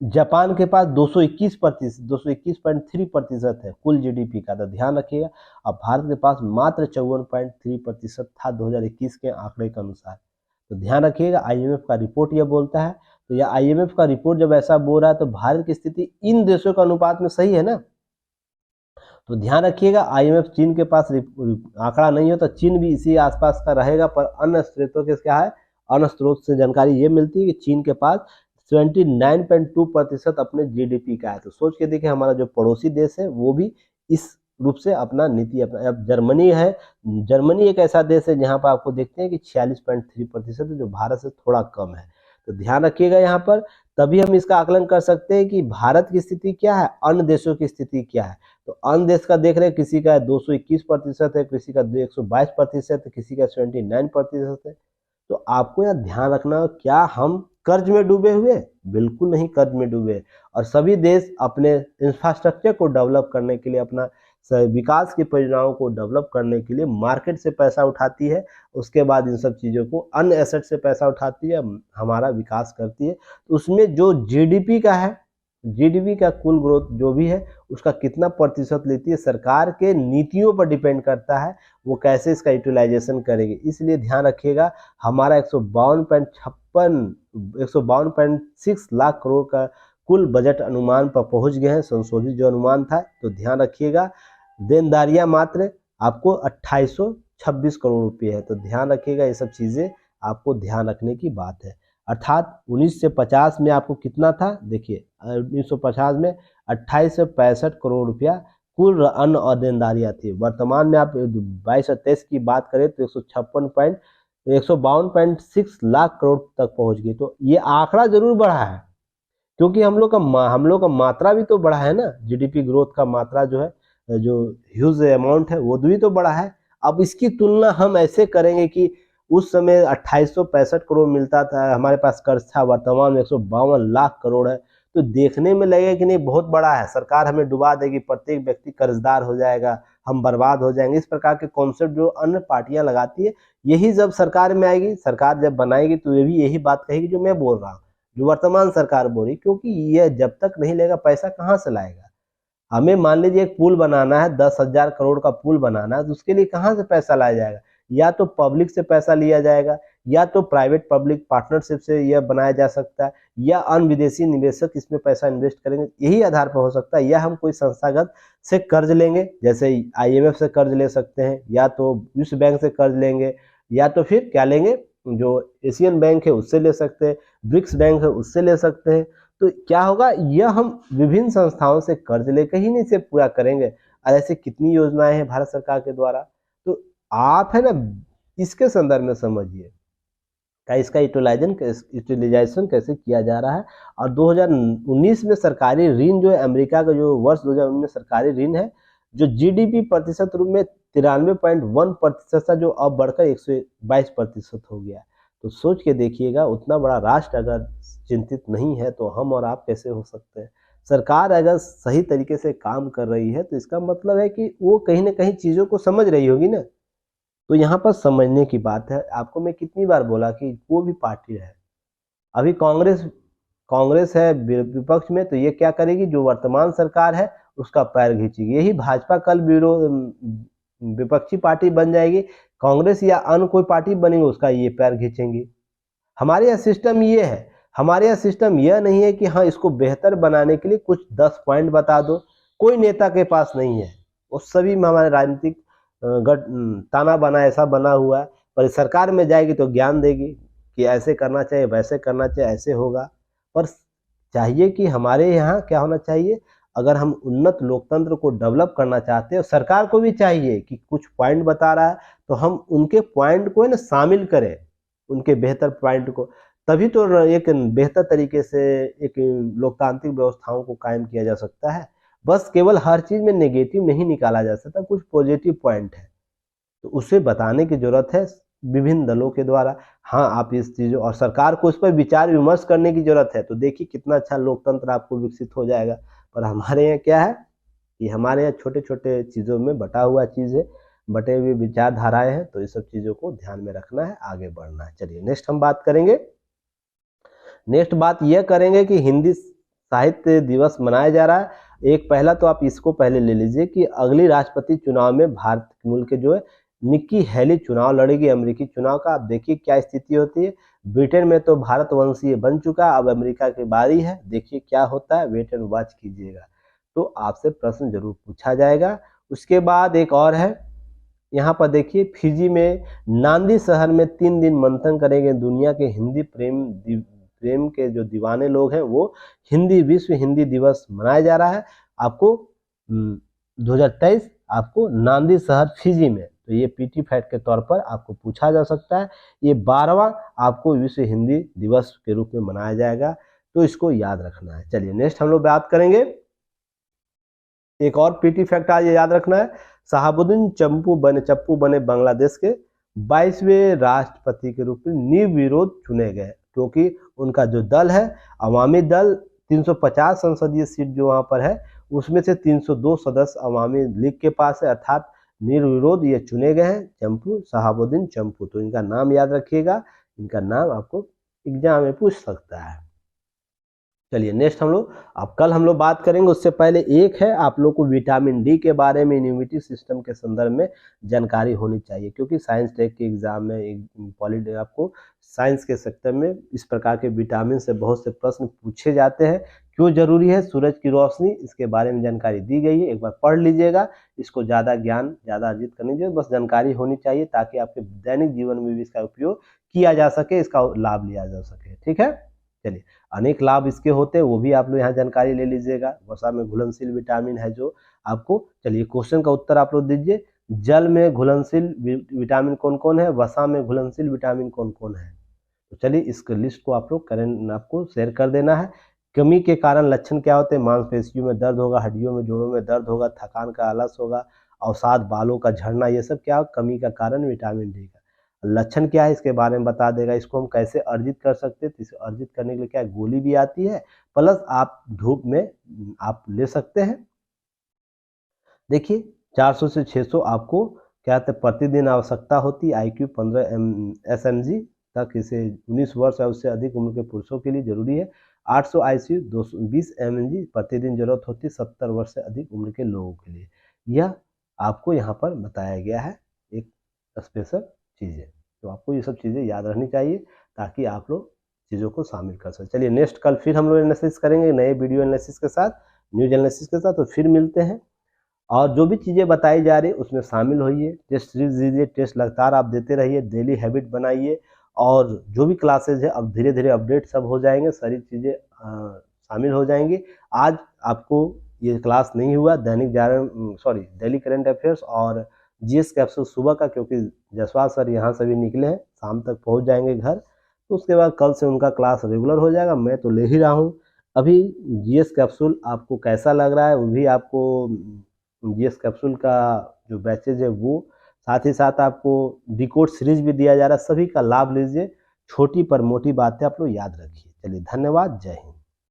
जापान के पास 221.3% है कुल जीडीपी का, तो ध्यान रखिएगा। अब भारत के पास मात्र 54.3% था 2021 के आंकड़े के अनुसार। तो ध्यान रखिएगा, आईएमएफ का रिपोर्ट यह बोलता है। तो यह आईएमएफ का रिपोर्ट जब ऐसा बोल रहा है तो भारत की स्थिति इन देशों के अनुपात में सही है ना। तो ध्यान रखिएगा, आईएमएफ चीन के पास आंकड़ा नहीं हो तो चीन भी इसी आसपास का रहेगा, पर अन्य स्रोतों के क्या है, अन्य स्रोत से जानकारी ये मिलती है कि चीन के पास 79.2% अपने जीडीपी का है। तो सोच के देखिए, हमारा जो पड़ोसी देश है वो भी इस रूप से अपना नीति अपना। अब जर्मनी है, जर्मनी एक ऐसा देश है जहाँ पर आपको देखते हैं कि 46.3% जो भारत से थोड़ा कम है। तो ध्यान रखिएगा यहाँ पर, तभी हम इसका आकलन कर सकते हैं कि भारत की स्थिति क्या है, अन्य देशों की स्थिति क्या है। तो अन्य देश का देख रहे हैं, किसी का 221% है, किसी का 122% है, किसी का 79% है। तो आपको यहाँ ध्यान रखना, क्या हम कर्ज में डूबे हुए? बिल्कुल नहीं कर्ज में डूबे। और सभी देश अपने इंफ्रास्ट्रक्चर को डेवलप करने के लिए, अपना विकास की परियोजनाओं को डेवलप करने के लिए मार्केट से पैसा उठाती है, उसके बाद इन सब चीज़ों को अन्य एसेट से पैसा उठाती है, हमारा विकास करती है। तो उसमें जो जीडीपी का है, जीडीपी का कुल ग्रोथ जो भी है उसका कितना प्रतिशत लेती है, सरकार के नीतियों पर डिपेंड करता है, वो कैसे इसका यूटिलाइजेशन करेगी। इसलिए ध्यान रखिएगा, हमारा 152.6 लाख करोड़ का कुल बजट अनुमान पर पहुंच गए हैं, संशोधित जो अनुमान था। तो ध्यान रखिएगा, देनदारियां मात्र आपको 2826 करोड़ रुपये है। तो ध्यान रखिएगा, ये सब चीज़ें आपको ध्यान रखने की बात है। अर्थात 1950 में आपको कितना था, देखिए 1950 में 2865 करोड़ रुपया कुल अन्न और देनदारियाँ थी। वर्तमान में आप 22 और 23 की बात करें तो 152.6 लाख करोड़ तक पहुंच गई। तो ये आंकड़ा जरूर बढ़ा है, क्योंकि हम लोग का मात्रा भी तो बढ़ा है ना, जीडीपी ग्रोथ का मात्रा जो है, जो ह्यूज अमाउंट है वो भी तो बढ़ा है। अब इसकी तुलना हम ऐसे करेंगे कि उस समय 2865 करोड़ मिलता था, हमारे पास कर्ज था, वर्तमान में 152 लाख करोड़ है। तो देखने में लगेगा कि नहीं बहुत बड़ा है, सरकार हमें डुबा देगी, प्रत्येक व्यक्ति कर्जदार हो जाएगा, हम बर्बाद हो जाएंगे। इस प्रकार के कॉन्सेप्ट जो अन्य पार्टियां लगाती है, यही जब सरकार में आएगी, सरकार जब बनाएगी, तो ये भी यही बात कहेगी जो मैं बोल रहा हूँ, जो वर्तमान सरकार बोल रही। क्योंकि ये जब तक नहीं लेगा, पैसा कहाँ से लाएगा? हमें मान लीजिए एक पुल बनाना है, 10,000 करोड़ का पुल बनाना है, तो उसके लिए कहाँ से पैसा लाया जाएगा? या तो पब्लिक से पैसा लिया जाएगा, या तो प्राइवेट पब्लिक पार्टनरशिप से यह बनाया जा सकता है, या अन्य विदेशी निवेशक इसमें पैसा इन्वेस्ट करेंगे, यही आधार पर हो सकता है। या हम कोई संस्थागत से कर्ज लेंगे, जैसे IMF से कर्ज ले सकते हैं, या तो विश्व बैंक से कर्ज लेंगे, या तो फिर क्या लेंगे, जो एशियन बैंक है उससे ले सकते हैं, ब्रिक्स बैंक है उससे ले सकते हैं। तो क्या होगा, यह हम विभिन्न संस्थाओं से कर्ज लेकर ही नहीं से पूरा करेंगे। और ऐसे कितनी योजनाएं हैं भारत सरकार के द्वारा। तो आप है ना इसके संदर्भ में समझिए का इसका यूटिलाइजेशन कैसे किया जा रहा है। और 2019 में सरकारी ऋण जो है, अमेरिका का जो वर्ष 2019 में सरकारी ऋण है, जो GDP प्रतिशत रूप में 93.1% था, जो अब बढ़कर 122% हो गया। तो सोच के देखिएगा, उतना बड़ा राष्ट्र अगर चिंतित नहीं है तो हम और आप कैसे हो सकते हैं। सरकार अगर सही तरीके से काम कर रही है तो इसका मतलब है कि वो कहीं ना कहीं चीज़ों को समझ रही होगी ना। तो यहाँ पर समझने की बात है। आपको मैं कितनी बार बोला कि वो भी पार्टी है, अभी कांग्रेस कांग्रेस है विपक्ष में, तो ये क्या करेगी, जो वर्तमान सरकार है उसका पैर खींचेगी। यही भाजपा कल विपक्षी पार्टी बन जाएगी, कांग्रेस या अन्य कोई पार्टी बनेगी उसका ये पैर खींचेंगी। हमारे यहाँ सिस्टम ये है, हमारे यहाँ सिस्टम यह नहीं है कि हाँ इसको बेहतर बनाने के लिए कुछ 10 पॉइंट बता दो, कोई नेता के पास नहीं है। वो सभी में हमारे राजनीतिक ताना बाना ऐसा बना हुआ है, पर सरकार में जाएगी तो ज्ञान देगी कि ऐसे करना चाहिए, वैसे करना चाहिए, ऐसे होगा। पर चाहिए कि हमारे यहाँ क्या होना चाहिए, अगर हम उन्नत लोकतंत्र को डेवलप करना चाहते हैं, सरकार को भी चाहिए कि कुछ पॉइंट बता रहा है तो हम उनके पॉइंट को ना शामिल करें, उनके बेहतर पॉइंट को। तभी तो एक बेहतर तरीके से एक लोकतांत्रिक व्यवस्थाओं को कायम किया जा सकता है। बस केवल हर चीज़ में नेगेटिव नहीं निकाला जा सकता, कुछ पॉजिटिव पॉइंट है तो उसे बताने की ज़रूरत है विभिन्न दलों के द्वारा। हाँ, आप इस चीज़ों और सरकार को इस पर विचार विमर्श करने की ज़रूरत है, तो देखिए कितना अच्छा लोकतंत्र आपको विकसित हो जाएगा। पर हमारे यहाँ क्या है कि हमारे यहाँ छोटे-छोटे चीज़ों में बटा हुआ चीज़ है, बटे हुए विचारधाराएँ हैं, तो ये सब चीज़ों को ध्यान में रखना है, आगे बढ़ना है। चलिए नेक्स्ट हम बात करेंगे। नेक्स्ट बात यह करेंगे कि हिंदी साहित्य दिवस मनाया जा रहा है। एक पहला तो आप इसको पहले ले लीजिए कि अगली राष्ट्रपति चुनाव में भारत के मुल्क के जो है निक्की हैली चुनाव लड़ेगी, अमेरिकी चुनाव का। आप देखिए क्या स्थिति होती है। ब्रिटेन में तो भारतवंशीय बन चुका, अब अमेरिका की बारी है, देखिए क्या होता है, वेट एंड वॉच कीजिएगा। तो आपसे प्रश्न जरूर पूछा जाएगा। उसके बाद एक और है, यहाँ पर देखिए फिजी में नांदी शहर में 3 दिन मंथन करेंगे दुनिया के हिंदी प्रेम के जो दीवाने लोग हैं, वो विश्व हिंदी दिवस मनाया जा रहा है। आपको 2023 आपको नांदी शहर फिजी में, तो ये PT फैक्ट के तौर पर आपको पूछा जा सकता है। ये 12वां आपको विश्व हिंदी दिवस के रूप में मनाया जाएगा, तो इसको याद रखना है। चलिए नेक्स्ट हम लोग बात करेंगे, एक और PT फैक्ट आज याद रखना है। शहाबुद्दीन चप्पू बने बांग्लादेश के 22वें राष्ट्रपति के रूप में निर्विरोध चुने गए, क्योंकि उनका जो दल है अवामी दल 350 संसदीय सीट जो वहाँ पर है, उसमें से 302 सदस्य अवामी लीग के पास है, अर्थात निर्विरोध ये चुने गए हैं शहाबुद्दीन चप्पू। तो इनका नाम याद रखिएगा, इनका नाम आपको एग्जाम में पूछ सकता है। चलिए नेक्स्ट अब कल हम लोग बात करेंगे। उससे पहले एक है, आप लोग को विटामिन D के बारे में इम्यूनिटी सिस्टम के संदर्भ में जानकारी होनी चाहिए, क्योंकि साइंस टेक के एग्जाम में आपको साइंस के सेक्टर में इस प्रकार के विटामिन से बहुत से प्रश्न पूछे जाते हैं। क्यों जरूरी है सूरज की रोशनी, इसके बारे में जानकारी दी गई है, एक बार पढ़ लीजिएगा। इसको ज़्यादा ज्ञान ज़्यादा अर्जित करने के लिए बस जानकारी होनी चाहिए, ताकि आपके दैनिक जीवन में भी इसका उपयोग किया जा सके, इसका लाभ लिया जा सके। ठीक है, चलिए अनेक लाभ इसके होते हैं, वो भी आप लोग यहाँ जानकारी ले लीजिएगा। वसा में घुलनशील विटामिन है जो आपको, चलिए क्वेश्चन का उत्तर आप लोग दीजिए। जल में घुलनशील विटामिन कौन कौन है, वसा में घुलनशील विटामिन कौन कौन है। तो चलिए इस लिस्ट को आप लोग आपको शेयर कर देना है। कमी के कारण लक्षण क्या होते हैं, मांसपेशियों में दर्द होगा, हड्डियों में जोड़ों में दर्द होगा, थकान का आलस होगा, अवसाद, बालों का झड़ना, ये सब क्या कमी का कारण विटामिन D का। लक्षण क्या है इसके बारे में बता देगा। इसको हम कैसे अर्जित कर सकते हैं, तो इसे अर्जित करने के लिए क्या गोली भी आती है, प्लस आप धूप में आप ले सकते हैं। देखिए 400 से 600 आपको क्या कहते हैं प्रतिदिन आवश्यकता होती है। IQ 15 SMG तक इसे 19 वर्ष या उससे अधिक उम्र के पुरुषों के लिए जरूरी है। 800 ICU 220 mg प्रतिदिन जरूरत होती है 70 वर्ष से अधिक उम्र के लोगों के लिए। यह आपको यहाँ पर बताया गया है, एक स्पेशल चीज़ है। तो आपको ये सब चीज़ें याद रखनी चाहिए ताकि आप लोग चीज़ों को शामिल कर सकें। चलिए नेक्स्ट कल फिर हम लोग एनालिसिस करेंगे नए वीडियो एनालिसिस के साथ, न्यूज़ एनालिसिस के साथ, तो फिर मिलते हैं। और जो भी चीज़ें बताई जा रही उसमें शामिल होइए, टेस्ट सीरीज दीजिए, टेस्ट लगातार आप देते रहिए, डेली हैबिट बनाइए। और जो भी क्लासेज है अब धीरे धीरे अपडेट सब हो जाएंगे, सारी चीज़ें शामिल हो जाएंगी। आज आपको ये क्लास नहीं हुआ Dainik Jagran sorry daily current affairs और जीएस कैप्सूल सुबह का, क्योंकि जसवाल सर यहाँ से भी निकले हैं, शाम तक पहुँच जाएंगे घर, तो उसके बाद कल से उनका क्लास रेगुलर हो जाएगा। मैं तो ले ही रहा हूँ अभी। जीएस कैप्सूल आपको कैसा लग रहा है वो भी आपको, जीएस कैप्सूल का जो बैचेज है वो, साथ ही साथ आपको डिकोड सीरीज भी दिया जा रहा है, सभी का लाभ लीजिए। छोटी पर मोटी बातें आप लोग याद रखिए। चलिए धन्यवाद, जय हिंद।